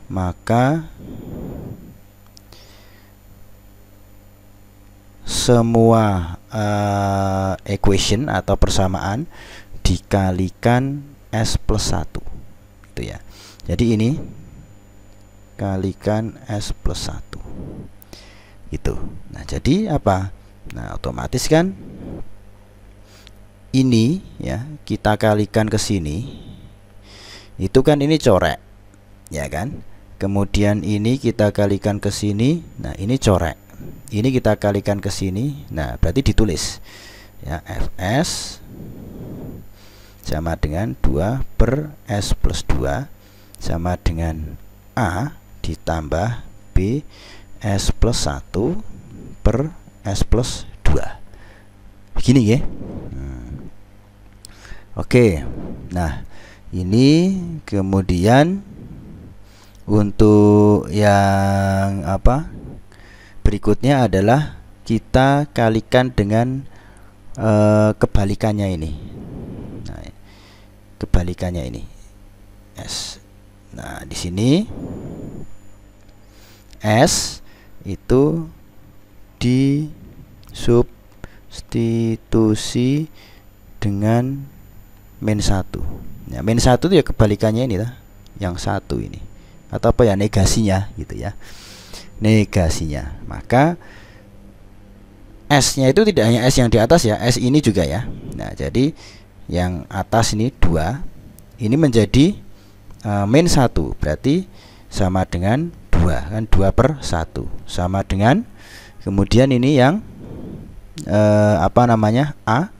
maka semua equation atau persamaan dikalikan S plus 1 itu ya. Jadi ini kalikan S plus 1 gitu. Nah jadi apa? Nah otomatis kan ini ya kita kalikan ke sini, itu kan ini corek ya kan. Kemudian ini kita kalikan ke sini, nah ini corek. Ini kita kalikan ke sini, nah berarti ditulis ya Fs sama dengan 2/S plus 2 sama dengan A ditambah B S plus 1/S plus 2. Begini ya. Oke. Nah ini kemudian untuk yang apa berikutnya adalah kita kalikan dengan kebalikannya ini. Nah, kebalikannya ini S. Nah di sini S itu disubstitusi dengan min 1. Ya, min 1 itu ya kebalikannya ini lah, yang satu ini, atau apa ya, negasinya gitu ya, negasinya. Maka S nya itu tidak hanya S yang di atas ya, S ini juga ya. Nah jadi yang atas ini 2, ini menjadi min 1, berarti sama dengan 2 kan, 2/1 sama dengan, kemudian ini yang apa namanya A,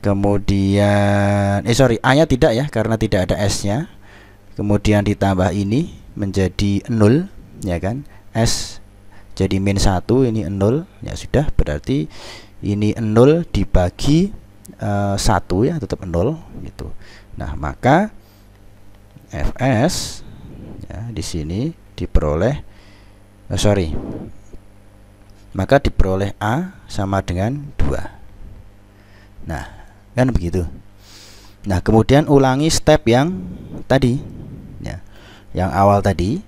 kemudian A nya tidak ya karena tidak ada S nya, kemudian ditambah ini menjadi 0 ya kan, S jadi min 1, ini 0, ya sudah, berarti ini 0 dibagi 1 ya, tetap 0 gitu. Nah, maka Fs ya, di sini diperoleh maka diperoleh A sama dengan 2. Nah, kan begitu. Nah, kemudian ulangi step yang tadi ya, yang awal tadi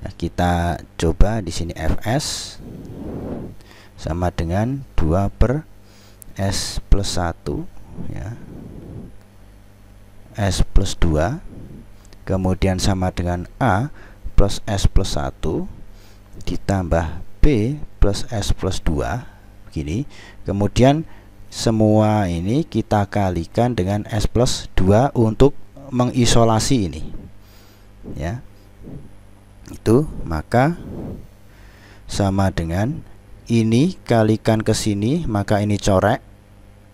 ya, kita coba di sini Fs sama dengan 2 per S plus 1 ya, S plus 2, kemudian sama dengan A plus S plus 1 ditambah B plus S plus 2 begini. Kemudian semua ini kita kalikan dengan S plus 2 untuk mengisolasi ini ya, itu maka sama dengan ini kalikan ke sini, maka ini corek,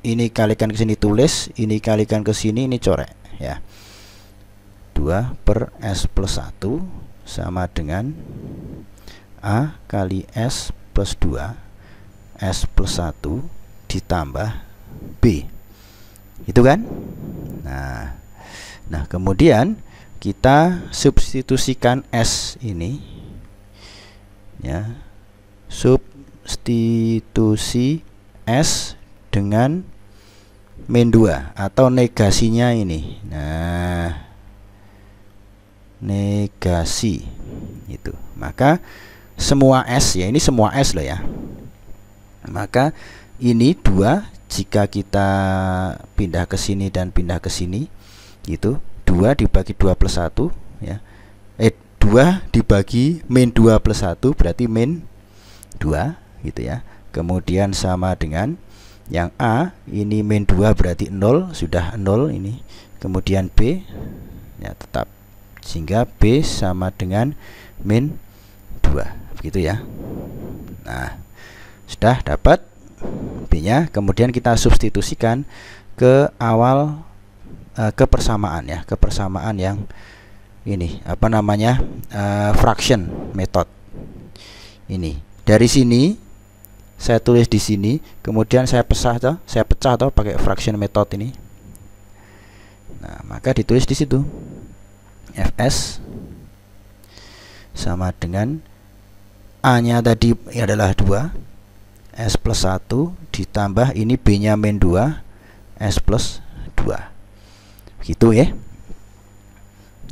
ini kalikan ke sini tulis, ini kalikan ke sini, ini corek ya. 2 per S plus 1 sama dengan A kali S plus 2 S plus 1 ditambah B, itu kan. Nah kemudian kita substitusikan S ini ya, substitusi S dengan min 2 atau negasinya ini. Nah, negasi itu, maka semua S ya, ini semua S loh ya, maka ini 2 jika kita pindah ke sini dan pindah ke sini itu 2 dibagi 2 plus 1 ya, 2 dibagi min 2 plus 1 berarti min 2 gitu ya. Kemudian sama dengan yang A, ini min 2 berarti 0, sudah 0 ini. Kemudian B ya tetap, sehingga B sama dengan min 2 begitu ya. Nah, sudah dapat B nya, kemudian kita substitusikan ke awal kepersamaan ya, kepersamaan yang ini apa namanya, fraction method ini. Dari sini saya tulis di sini, kemudian saya pecah atau pakai fraction method ini. Nah, maka ditulis di situ Fs sama dengan A nya tadi adalah 2 S plus 1 ditambah ini B nya min 2 S plus 2 gitu ya.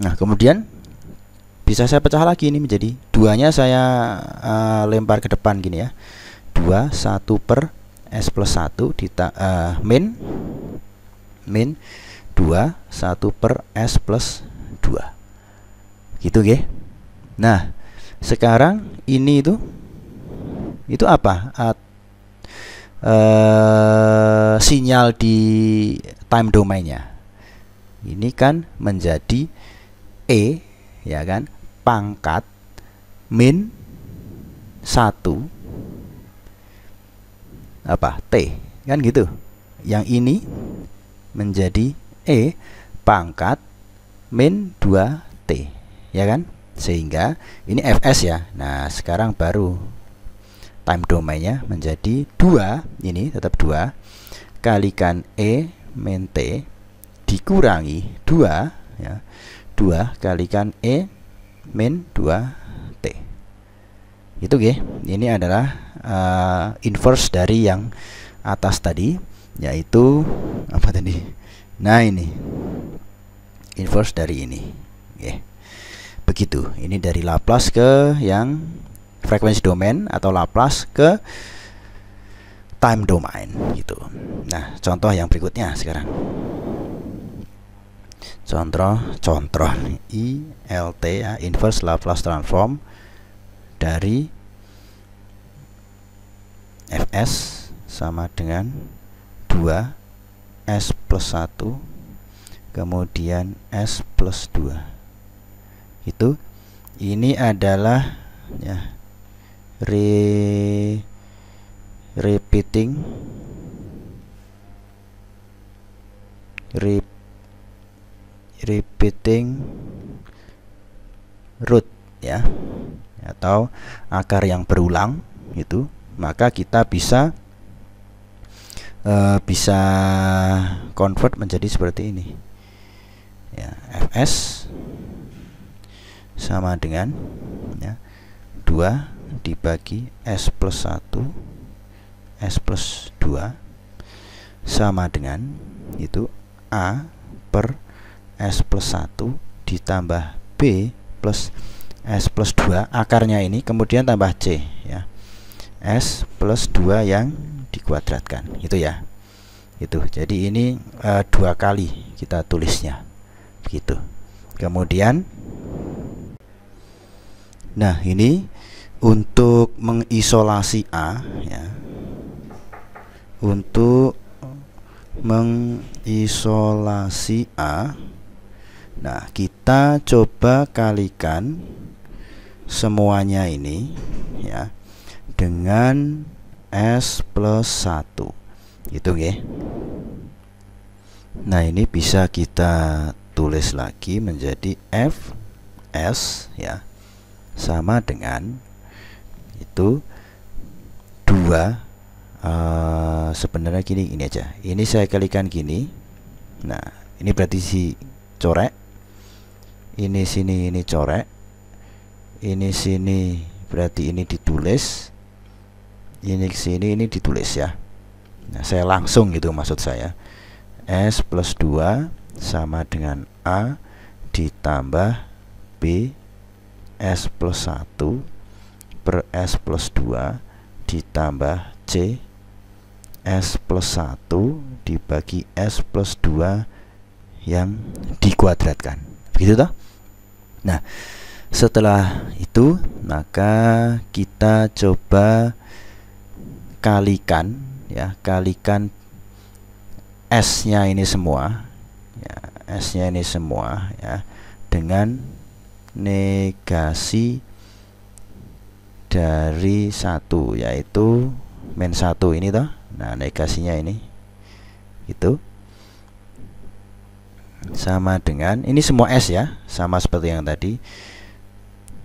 Nah, kemudian bisa saya pecah lagi, ini menjadi 2 nya saya lempar ke depan gini ya, 2 1 per S plus 1 min 2 1 per S plus 2 gitu ya. Nah, sekarang ini itu apa? Sinyal di time domainnya ini kan menjadi E ya kan, pangkat min 1 apa T kan gitu. Yang ini menjadi E pangkat min 2T ya kan, sehingga ini Fs ya. Nah, sekarang baru time domainnya menjadi 2, ini tetap 2 kalikan E min T dikurangi 2 ya, 2 kalikan E min 2T itu ya. Ini adalah inverse dari yang atas tadi, yaitu apa tadi? Nah, ini inverse dari ini ya. Begitu, ini dari Laplace ke yang frekuensi domain atau Laplace ke time domain gitu. Nah, contoh yang berikutnya sekarang. Contoh ILT ya, inverse Laplace transform dari Fs sama dengan 2 S plus 1 kemudian S plus 2 itu. Ini adalah ya, repeating root ya, atau akar yang berulang itu, maka kita bisa convert menjadi seperti ini ya. Fs sama dengan ya, 2 dibagi S plus 1 S plus 2 sama dengan itu A per S plus 1 ditambah B plus S plus 2 akarnya ini, kemudian tambah C ya, S plus 2 yang dikuadratkan itu ya. Itu jadi ini 2 kali kita tulisnya begitu. Kemudian nah ini untuk mengisolasi A ya, untuk mengisolasi A, nah kita coba kalikan semuanya ini ya dengan S plus 1 gitu ya. Nah ini bisa kita tulis lagi menjadi Fs ya sama dengan itu 2 sebenarnya gini, ini aja, ini saya kalikan gini. Nah ini berarti si corek, ini sini ini corek, ini sini berarti ini ditulis, ini sini ini ditulis ya. Nah saya langsung gitu maksud saya, S plus 2 sama dengan A ditambah B S plus 1 per S plus 2 ditambah C S plus 1 dibagi S plus 2 yang dikuadratkan begitu toh. Nah setelah itu maka kita coba kalikan ya, kalikan S nya ini semua ya, S nya ini semua ya dengan negasi dari 1 yaitu min 1 ini toh. Nah negasinya ini itu sama dengan ini semua S ya, sama seperti yang tadi.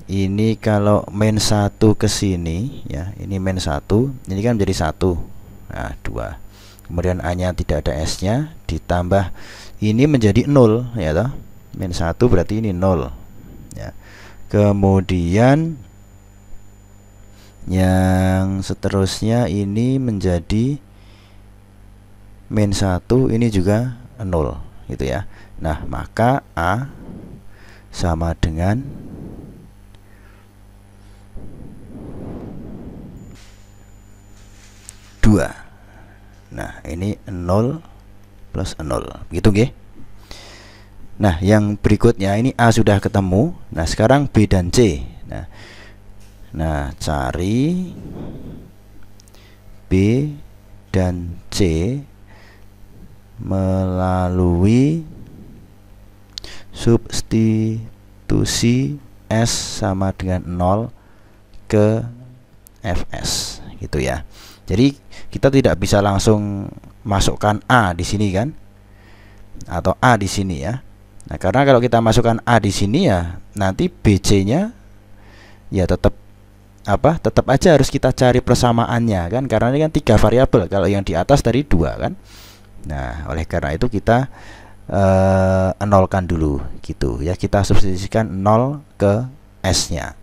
Ini kalau min 1 ke sini ya, ini min 1, ini kan menjadi 1. Nah 2, kemudian A nya tidak ada S nya, ditambah ini menjadi 0 ya toh. Min 1 berarti ini 0 ya. Kemudian yang seterusnya ini menjadi min 1, ini juga 0 gitu ya. Nah maka A sama dengan 2. Nah ini 0 plus 0 gitu nggih. Nah yang berikutnya ini A sudah ketemu. Nah sekarang B dan C. Nah cari B dan C melalui substitusi S sama dengan 0 ke Fs gitu ya. Jadi kita tidak bisa langsung masukkan A di sini kan, atau A di sini ya. Nah karena kalau kita masukkan A di sini ya nanti BC nya ya tetap aja harus kita cari persamaannya kan, karena ini kan 3 variabel, kalau yang di atas tadi 2 kan. Nah oleh karena itu kita nolkan dulu gitu ya, kita substitusikan 0 ke S nya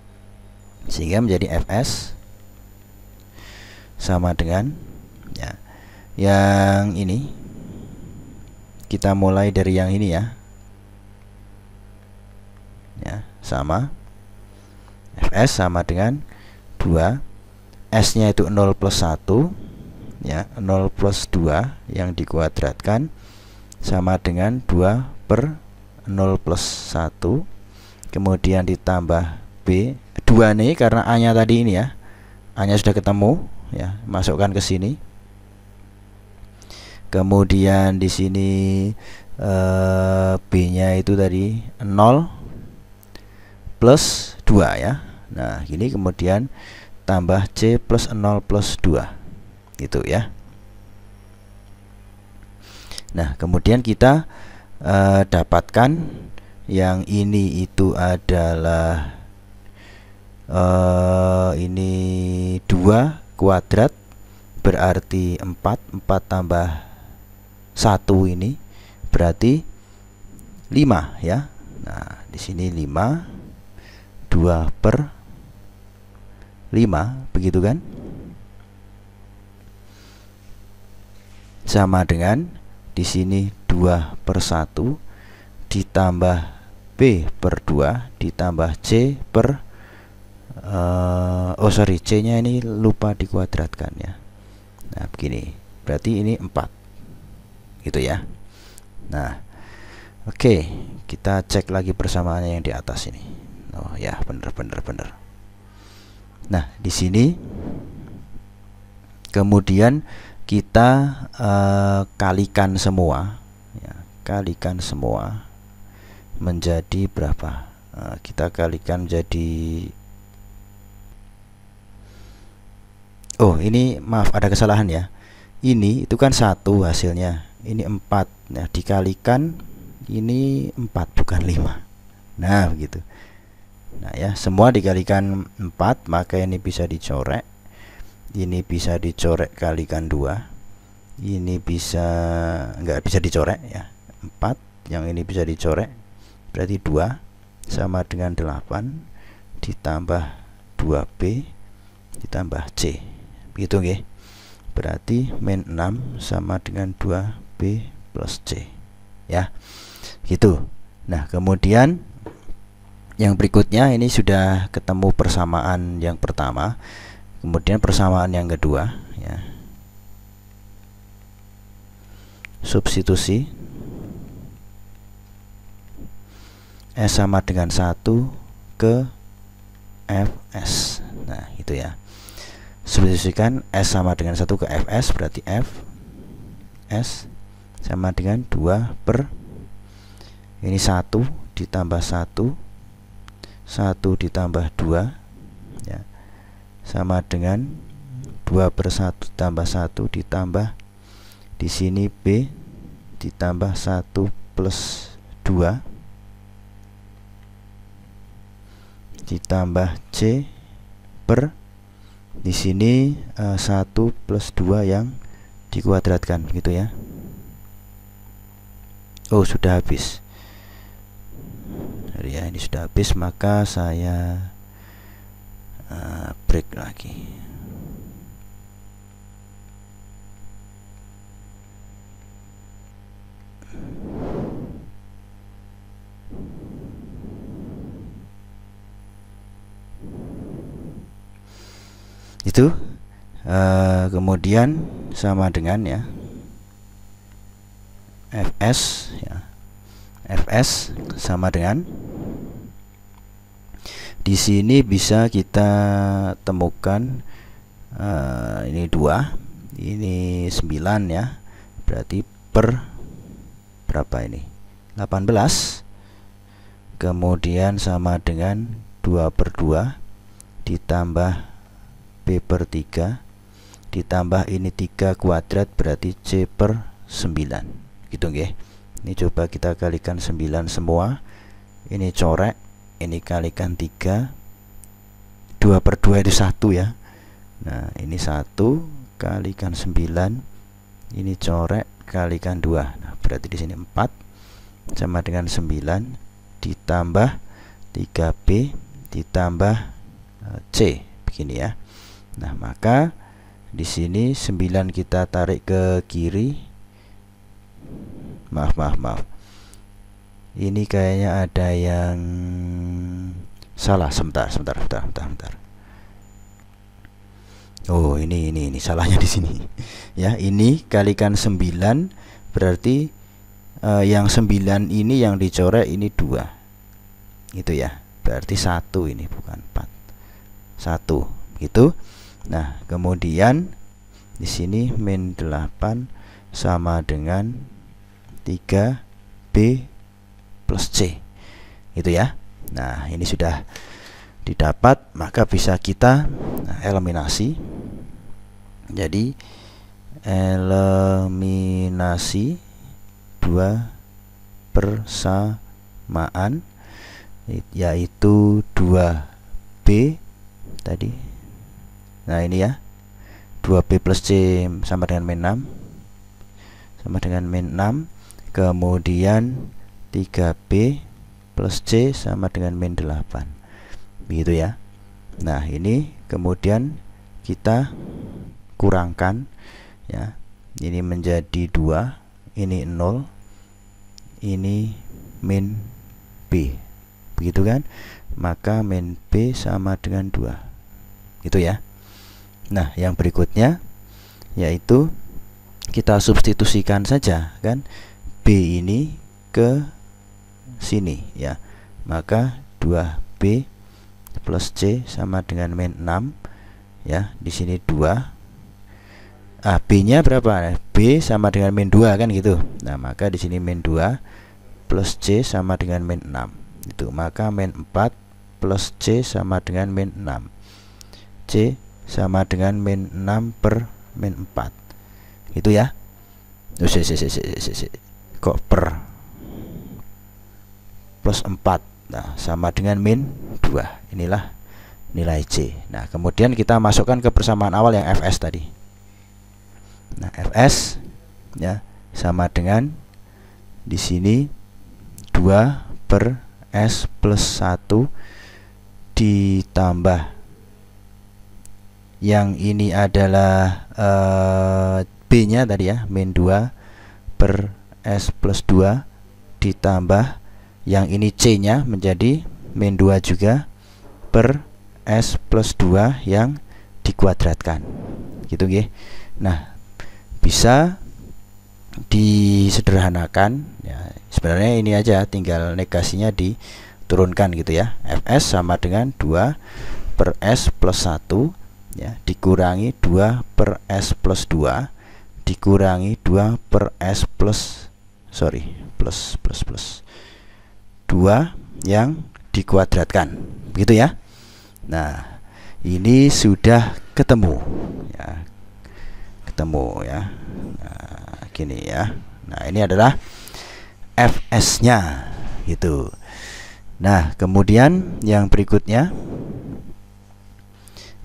sehingga menjadi Fs sama dengan ya, yang ini kita mulai dari yang ini ya, sama Fs sama dengan 2, S nya itu 0 plus 1 ya, 0 plus 2 yang dikuadratkan sama dengan 2 per 0 plus 1, kemudian ditambah B 2 nih karena A nya tadi ini ya, A nya sudah ketemu ya, masukkan ke sini. Kemudian di sini B nya itu tadi 0 plus 2 ya. Nah gini, kemudian tambah C plus 0 plus 2 gitu ya. Nah kemudian kita dapatkan yang ini itu adalah Ini 2 kuadrat berarti 4 tambah 1 ini berarti 5 ya. Nah, di sini 5, 2 per 5, begitu kan? Sama dengan di sini 2 per 1 ditambah B per 2 ditambah C per C nya ini lupa dikuadratkan ya. Nah, begini. Berarti ini 4. Gitu ya. Nah, oke, kita cek lagi persamaannya yang di atas ini. Oh ya, bener. Nah, di sini kemudian kita kalikan semua ya, kalikan semua menjadi berapa? Kita kalikan jadi, oh ini maaf, ada kesalahan ya. Ini itu kan 1 hasilnya, ini 4. Nah, dikalikan ini 4 bukan 5. Nah, begitu. Nah ya, semua dikalikan 4, maka ini bisa dicorek. Ini bisa dicorek kalikan 2. Ini bisa nggak bisa dicorek ya. 4, yang ini bisa dicorek. Berarti 2 sama dengan 8 ditambah 2B ditambah C. Begitu nggih. Berarti min 6 sama dengan 2B plus C. Ya. Gitu. Nah, kemudian yang berikutnya ini sudah ketemu persamaan yang pertama. Kemudian persamaan yang kedua ya. Substitusi S sama dengan 1 ke Fs. Nah, itu ya. Substitusikan S sama dengan 1 ke Fs, berarti Fs sama dengan 2 per ini 1 ditambah 1 ditambah 2 ya, sama dengan 2 per 1 ditambah 1 ditambah di sini B ditambah 1 plus 2 ditambah C per di sini 1 plus 2 yang dikuadratkan gitu ya. Oh, sudah habis ya, ini sudah habis, maka saya break lagi. Itu kemudian sama dengan ya Fs ya, Fs sama dengan di sini bisa kita temukan ini 2, ini 9 ya, berarti per berapa ini 18, kemudian sama dengan 2 per 2 ditambah B per 3 ditambah ini 3 kuadrat berarti C per 9 gitu nggih. Ini coba kita kalikan 9 semua, ini corek, ini kalikan 3, 2 per 2 itu 1 ya. Nah, ini 1 kalikan 9, ini corek kalikan 2. Nah, berarti di sini 4 sama dengan 9 ditambah 3B ditambah C begini ya. Nah, maka di sini 9 kita tarik ke kiri. Maaf. Ini kayaknya ada yang salah. Sebentar. Oh, ini salahnya di sini. Ya, ini kalikan 9 berarti yang 9 ini yang dicoret ini 2. Itu ya. Berarti 1 ini bukan 4. 1 gitu. Nah, kemudian di sini min 8 sama dengan 3B plus C. Itu ya. Nah, ini sudah didapat, maka bisa kita eliminasi. Jadi eliminasi 2 persamaan yaitu 2B tadi. Nah ini ya, 2B plus C sama dengan min 6, sama dengan min 6. Kemudian 3B plus C sama dengan min 8, begitu ya. Nah ini kemudian kita kurangkan ya, ini menjadi 2, ini 0, ini min B, begitu kan. Maka min B sama dengan 2, gitu ya. Nah yang berikutnya yaitu kita substitusikan saja kan, B ini ke sini ya, maka 2B plus C sama dengan min 6 ya, di sini 2. B nya berapa? B sama dengan min 2 kan gitu. Nah maka di sini min 2 plus C sama dengan min 6 itu, maka min 4 plus C sama dengan min 6. C sama dengan min 6 per min 4, itu ya. Kok per plus 4, nah sama dengan min 2. Inilah nilai C. Nah kemudian kita masukkan ke persamaan awal yang Fs tadi. Nah Fs ya sama dengan di sini 2 per S plus 1 ditambah yang ini adalah B nya tadi ya, min 2 per S plus 2 ditambah yang ini C nya menjadi min 2 juga per S plus 2 yang dikuadratkan, gitu nggih. Nah bisa disederhanakan ya, sebenarnya ini aja tinggal negasinya diturunkan gitu ya. Fs sama dengan 2 per S plus 1 ya, dikurangi 2 per S plus 2 dikurangi 2 per S plus plus 2 yang dikuadratkan, begitu ya. Nah ini sudah ketemu ya, nah, gini ya. Nah ini adalah Fs nya gitu. Nah kemudian yang berikutnya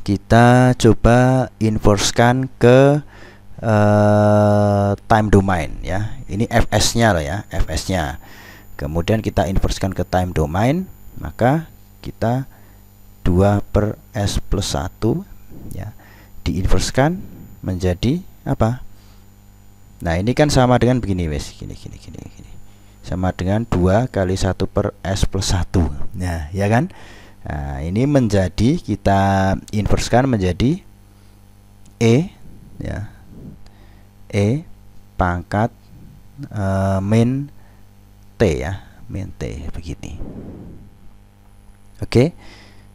kita coba inversekan ke time domain ya. Ini Fs nya loh ya, Fs nya. Kemudian kita inversekan ke time domain, maka kita 2 per S plus 1 ya, diinverskan menjadi apa? Nah ini kan sama dengan begini wes, gini. Sama dengan 2 kali 1 per S plus 1. Nah ya kan. Nah ini menjadi, kita inverskan menjadi E ya, E pangkat min T ya, min T begini. Oke.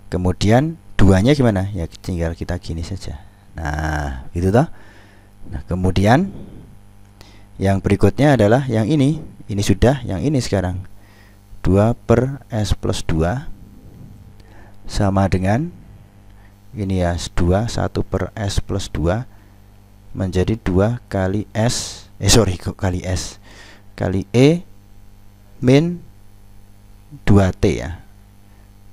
Kemudian 2 nya gimana? Ya tinggal kita gini saja. Nah gitu toh. Nah kemudian yang berikutnya adalah yang ini sudah, yang ini sekarang 2 per S plus 2 sama dengan ini ya, 2 1 per S plus 2 menjadi 2 kali S kali S kali E min 2T ya,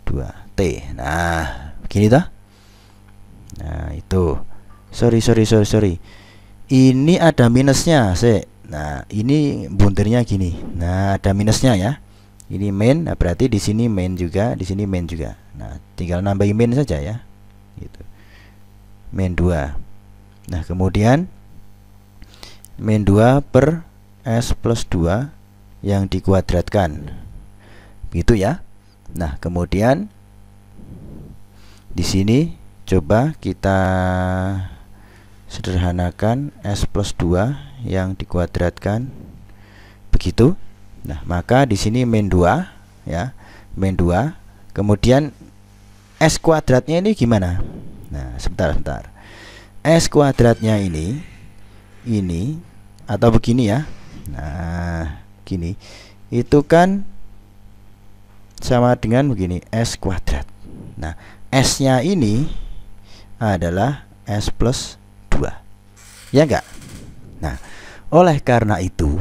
2T. Nah begini toh. Nah itu sorry ini ada minusnya sih. Nah ini buntirnya gini. Nah ada minusnya ya. Ini min, nah berarti di sini min juga, di sini min juga. Nah tinggal nambahin min saja ya, gitu. Min 2. Nah kemudian min 2 per S plus 2 yang dikuadratkan, gitu ya. Nah kemudian di sini coba kita sederhanakan S plus 2 yang dikuadratkan, begitu. Nah maka di sini min 2 ya, min 2. Kemudian S kuadratnya ini gimana? Nah sebentar. S kuadratnya ini atau begini ya. Nah gini, itu kan sama dengan begini, S kuadrat. Nah S nya ini adalah S plus 2, ya enggak? Nah oleh karena itu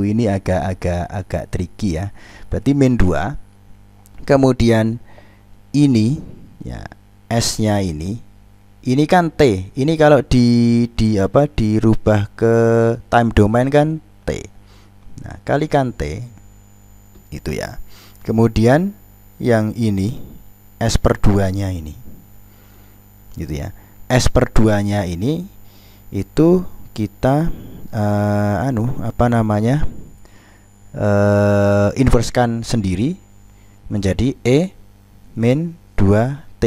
ini agak tricky ya. Berarti min 2, kemudian ini ya, S-nya ini kan T. Ini kalau dirubah ke time domain kan T. Nah, kalikan T itu ya. Kemudian yang ini S per 2-nya ini. Gitu ya. S per 2-nya ini itu kita inversekan sendiri menjadi E min 2T.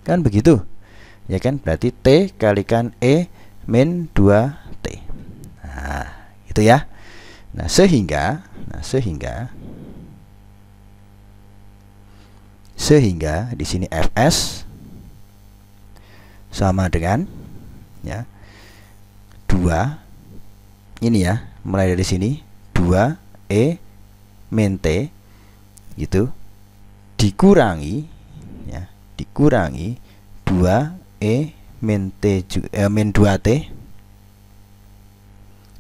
Kan begitu? Ya kan? Berarti T kalikan E min 2T. Nah, itu ya. Nah, sehingga di sini Fs sama dengan ya 2 ini ya, mulai dari sini 2 E min T gitu dikurangi 2 E min 2T,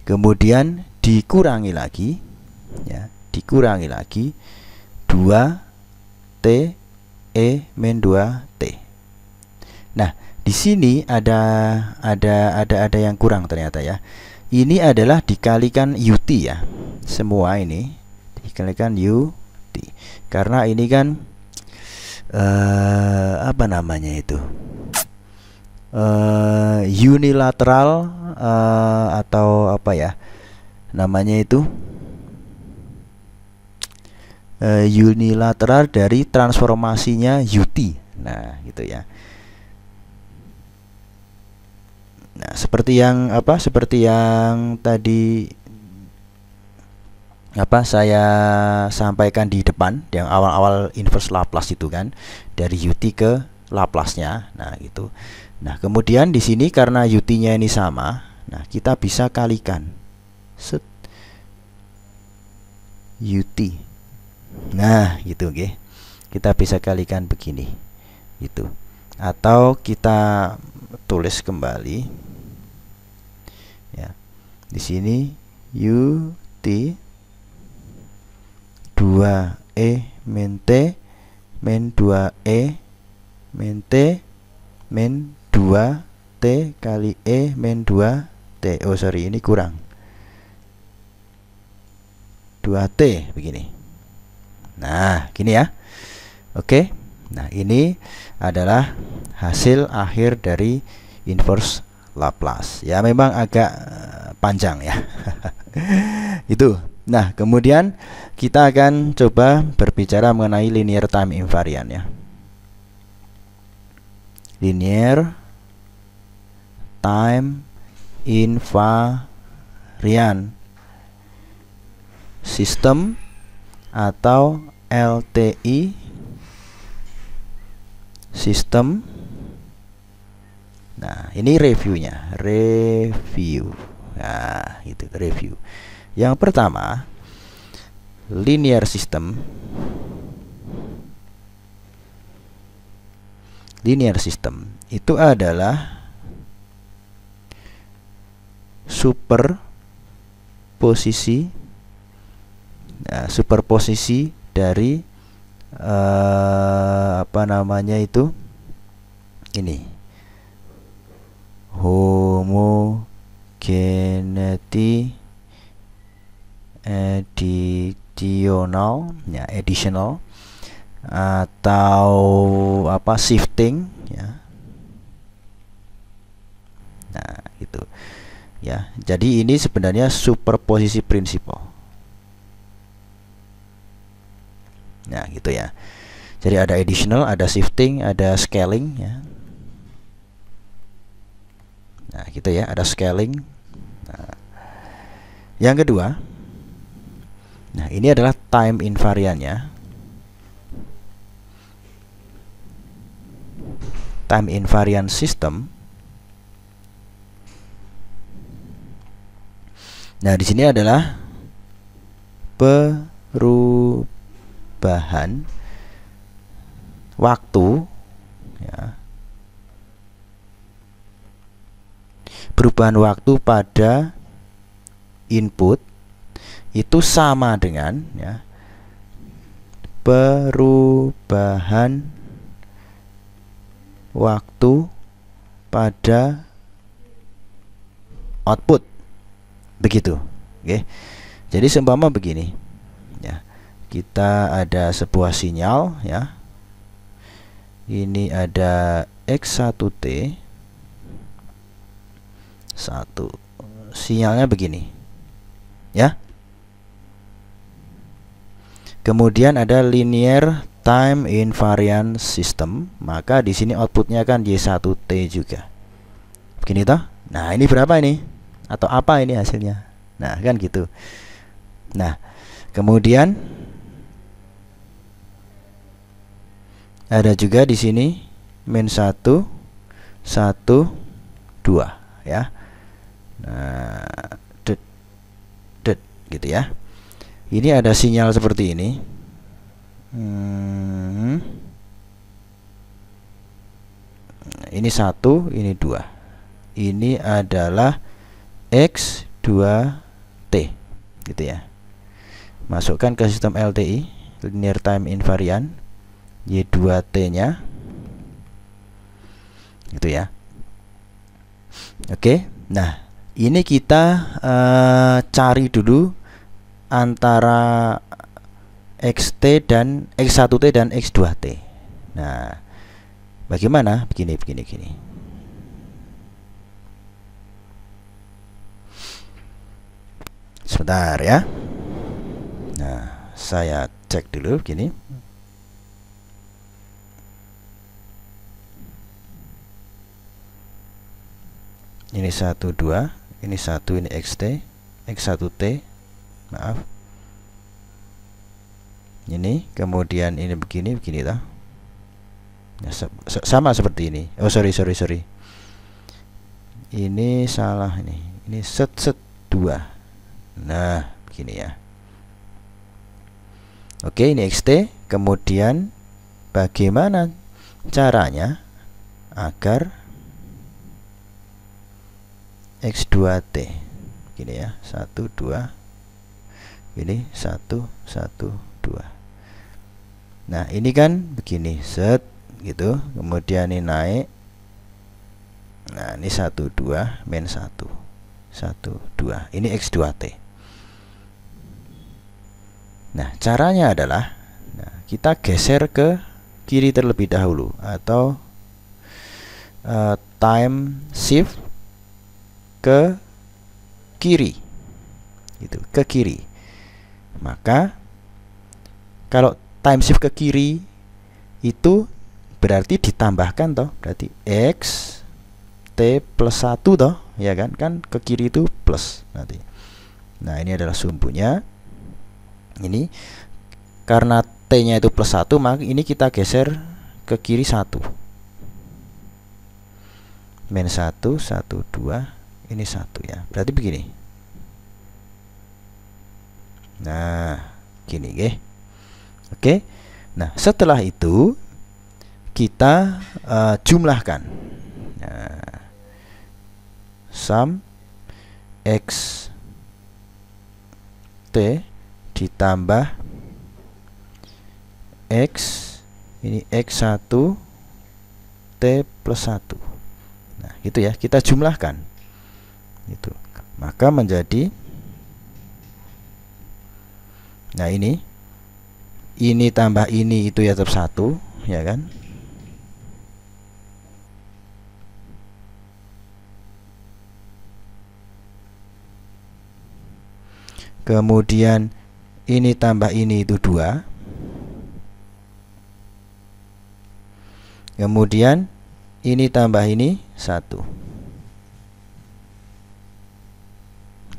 kemudian dikurangi lagi 2 T E min 2T. Nah, di sini ada yang kurang ternyata ya. Ini adalah dikalikan UT ya. Semua ini dikalikan UT. Karena ini kan unilateral atau apa ya namanya itu, unilateral dari transformasinya UT. Nah, gitu ya. Nah, seperti yang tadi saya sampaikan di depan, yang awal-awal inverse Laplace itu kan, dari UT ke Laplace-nya. Nah, gitu. Nah, kemudian di sini karena UT-nya ini sama, nah kita bisa kalikan set UT. Nah, gitu oke. Kita bisa kalikan begini. Gitu. Atau kita tulis kembali ya. Di sini UT 2E min T min 2E min T min 2T kali E min 2T. Oh sorry, ini kurang 2T begini. Nah, gini ya. Oke. Nah, ini adalah hasil akhir dari inverse Laplace. Ya, memang agak panjang ya. Itu. Nah, kemudian kita akan coba berbicara mengenai linear time invariant ya. Linear time invariant system atau LTI system. Nah, ini reviewnya, nah itu review. Yang pertama, linear system itu adalah superposisi dari ini homogeneity additional atau shifting ya. Nah, gitu ya. Jadi ini sebenarnya superposisi prinsipal. Nah, gitu ya. Jadi ada additional, ada shifting, ada scaling ya. Nah, gitu ya, ada scaling. Nah, yang kedua, nah ini adalah time invariantnya. Time invariant system. Nah, di sini adalah perubahan waktu ya. Perubahan waktu pada input itu sama dengan ya, perubahan waktu pada output. Begitu. Oke. Jadi seumpama begini. Ya. Kita ada sebuah sinyal ya. Ini ada X1T 1. Sinyalnya begini. Ya. Kemudian ada linear time invariant system, maka di sini outputnya kan Y1T juga. Begini toh? Nah, ini berapa ini? Atau apa ini hasilnya? Nah, kan gitu. Nah, kemudian ada juga di sini min 1 1 2 ya. Nah, gitu ya. Ini ada sinyal seperti ini. Ini 1, ini 2. Ini adalah X2T, gitu ya. Masukkan ke sistem LTI, linear time invariant, Y2T-nya, gitu ya. Oke, nah ini kita cari dulu antara XT dan X1T dan X2T. Nah, bagaimana? Begini. Sebentar ya. Nah, saya cek dulu begini. Ini 1 2, ini 1, ini XT, X1T. Maaf. Ini kemudian ini begini toh. Ya, sama seperti ini. Oh, sorry. Ini salah ini. Ini set 2. Nah, begini ya. Oke, ini XT. Kemudian bagaimana caranya agar X2T gini ya, 1 2, ini 1 1 2. Nah, ini kan begini, set gitu, kemudian ini naik. Nah, ini 1 2 min 1 1 2. Ini X2T. Nah, caranya adalah kita geser ke kiri terlebih dahulu, atau time shift ke kiri, gitu, ke kiri. Maka kalau time shift ke kiri itu berarti ditambahkan toh, berarti X T plus 1 toh, ya kan? Kan ke kiri itu plus nanti. Nah, ini adalah sumbunya. Ini karena T-nya itu plus 1, maka ini kita geser ke kiri 1. Min 1 1 2. Ini 1 ya. Berarti begini. Nah, gini nggih. Oke. Nah, setelah itu kita jumlahkan. Nah, sum X T ditambah X, ini X1 T plus 1. Nah, gitu ya, kita jumlahkan itu, maka menjadi, nah ini tambah ini itu ya tetap 1, ya kan. Kemudian ini tambah ini itu 2. Kemudian ini tambah ini 1.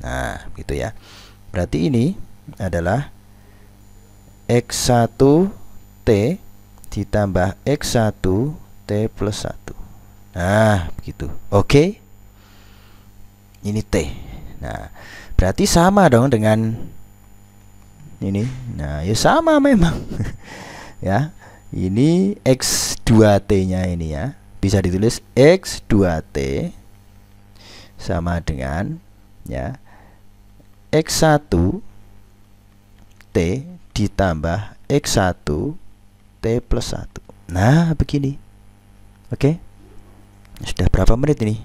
Nah, gitu ya. Berarti ini adalah X1T ditambah X1T plus 1. Nah, begitu. Oke. Ini T. Nah, berarti sama dong dengan ini. Nah, ya sama memang. Ya. Ini X2T-nya ini ya. Bisa ditulis X2T sama dengan ya X1T ditambah X1T plus 1. Nah, begini. Oke. Sudah berapa menit ini?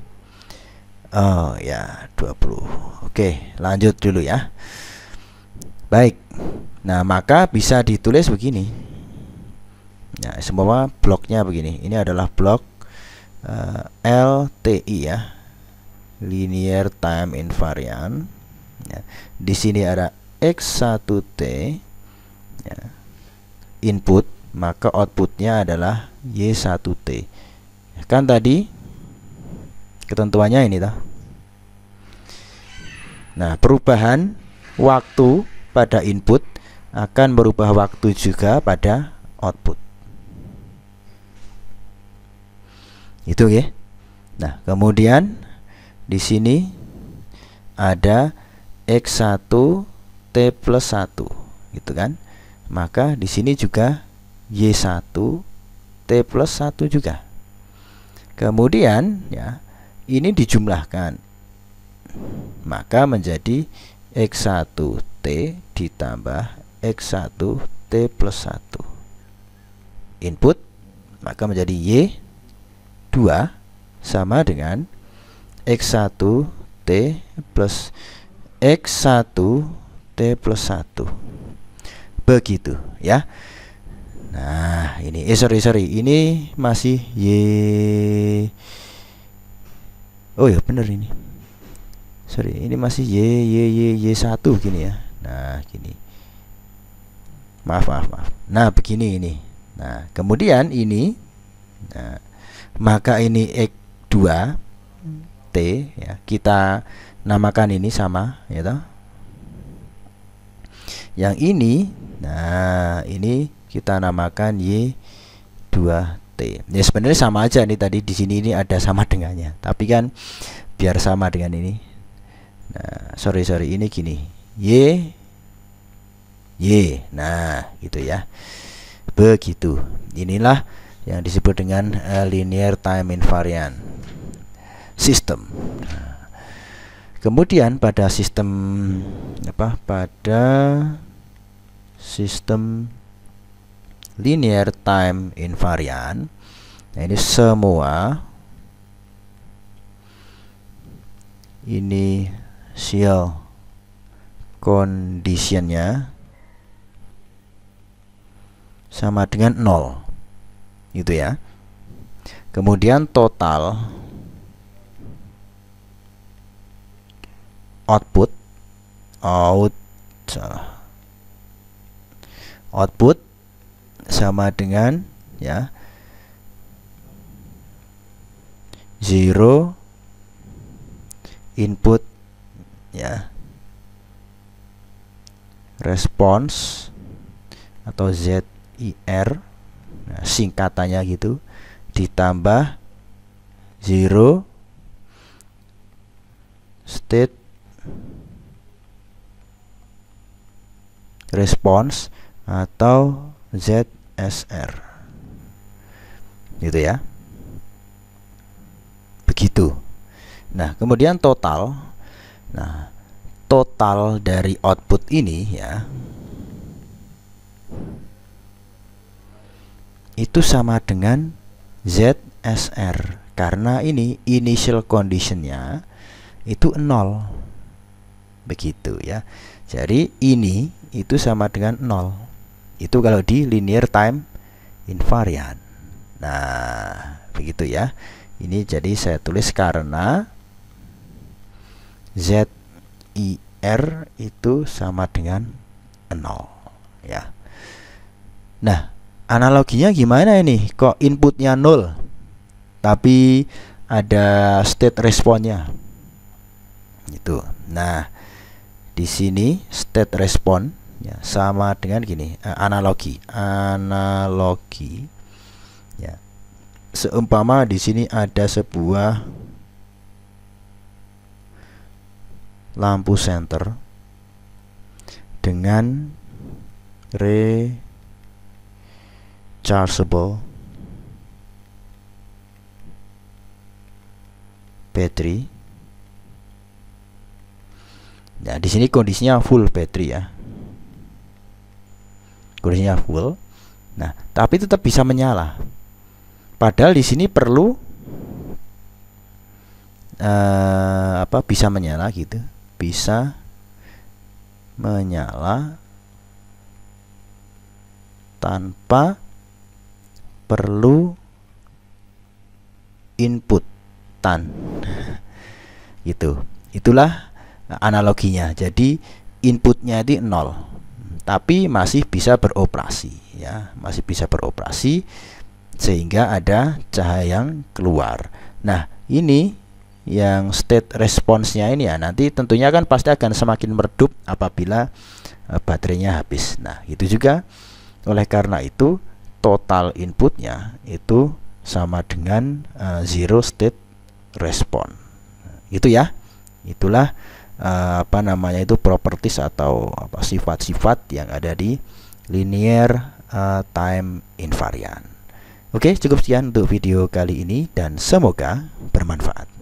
Oh ya, 20. Oke, lanjut dulu ya. Baik. Nah, maka bisa ditulis begini. Nah, semua bloknya begini. Ini adalah blok LTI ya, linear time invariant. Ya. Di sini ada X1T ya, input, maka outputnya adalah Y1T. Kan tadi ketentuannya ini toh. Nah, perubahan waktu pada input akan berubah waktu juga pada output. Itu ya. Nah, kemudian di sini ada X1 T plus 1 gitu kan. Maka di sini juga Y1 T plus 1 juga. Kemudian ya, ini dijumlahkan, maka menjadi X1T ditambah X1T plus 1 input, maka menjadi Y2 sama dengan X1T plus X1T plus 1. Begitu ya. Nah, ini sorry, ini masih Y. Oh ya, bener ini. Sorry, ini masih Y1 gini ya. Nah, gini. Maaf. Nah, begini ini. Nah, kemudian ini, nah, maka ini X2 T ya, kita namakan ini sama ya toh. Yang ini, nah, ini kita namakan Y2T. Ya sebenarnya sama aja nih, tadi di sini ini ada sama dengannya. Tapi kan biar sama dengan ini. Nah, sorry, ini gini. Y. Nah, gitu ya. Begitu. Inilah yang disebut dengan linear time invariant system. Nah, kemudian pada sistem apa? Pada sistem linear time invariant, nah ini semua initial conditionnya sama dengan 0 gitu ya. Kemudian total output sama dengan ya 0 input ya response atau ZIR, nah, singkatannya gitu, ditambah 0 state response atau ZSR gitu ya. Begitu. Nah, kemudian total. Nah, total dari output ini ya, itu sama dengan ZSR, karena ini initial conditionnya itu 0. Begitu ya. Jadi ini itu sama dengan 0. Itu kalau di linear time invariant. Nah, begitu ya. Ini jadi saya tulis karena ZIR itu sama dengan 0 ya. Nah, analoginya gimana ini? Kok inputnya 0 tapi ada state responnya itu. Nah, di sini state response ya sama dengan gini, analogi ya. Seumpama di sini ada sebuah lampu senter dengan rechargeable battery. Nah, di sini kondisinya full battery ya. Kondisinya full. Nah, tapi tetap bisa menyala. Padahal di sini perlu bisa menyala gitu, bisa menyala tanpa perlu inputan gitu. Itulah analoginya. Jadi inputnya itu 0, tapi masih bisa beroperasi ya, masih bisa beroperasi sehingga ada cahaya yang keluar. Nah, ini yang state response-nya ini ya, nanti tentunya kan pasti akan semakin meredup apabila baterainya habis. Nah, itu juga oleh karena itu total inputnya itu sama dengan zero state response. Itu ya. Itulah itu properties atau sifat-sifat yang ada di linear time invariant. Oke, cukup sekian untuk video kali ini dan semoga bermanfaat.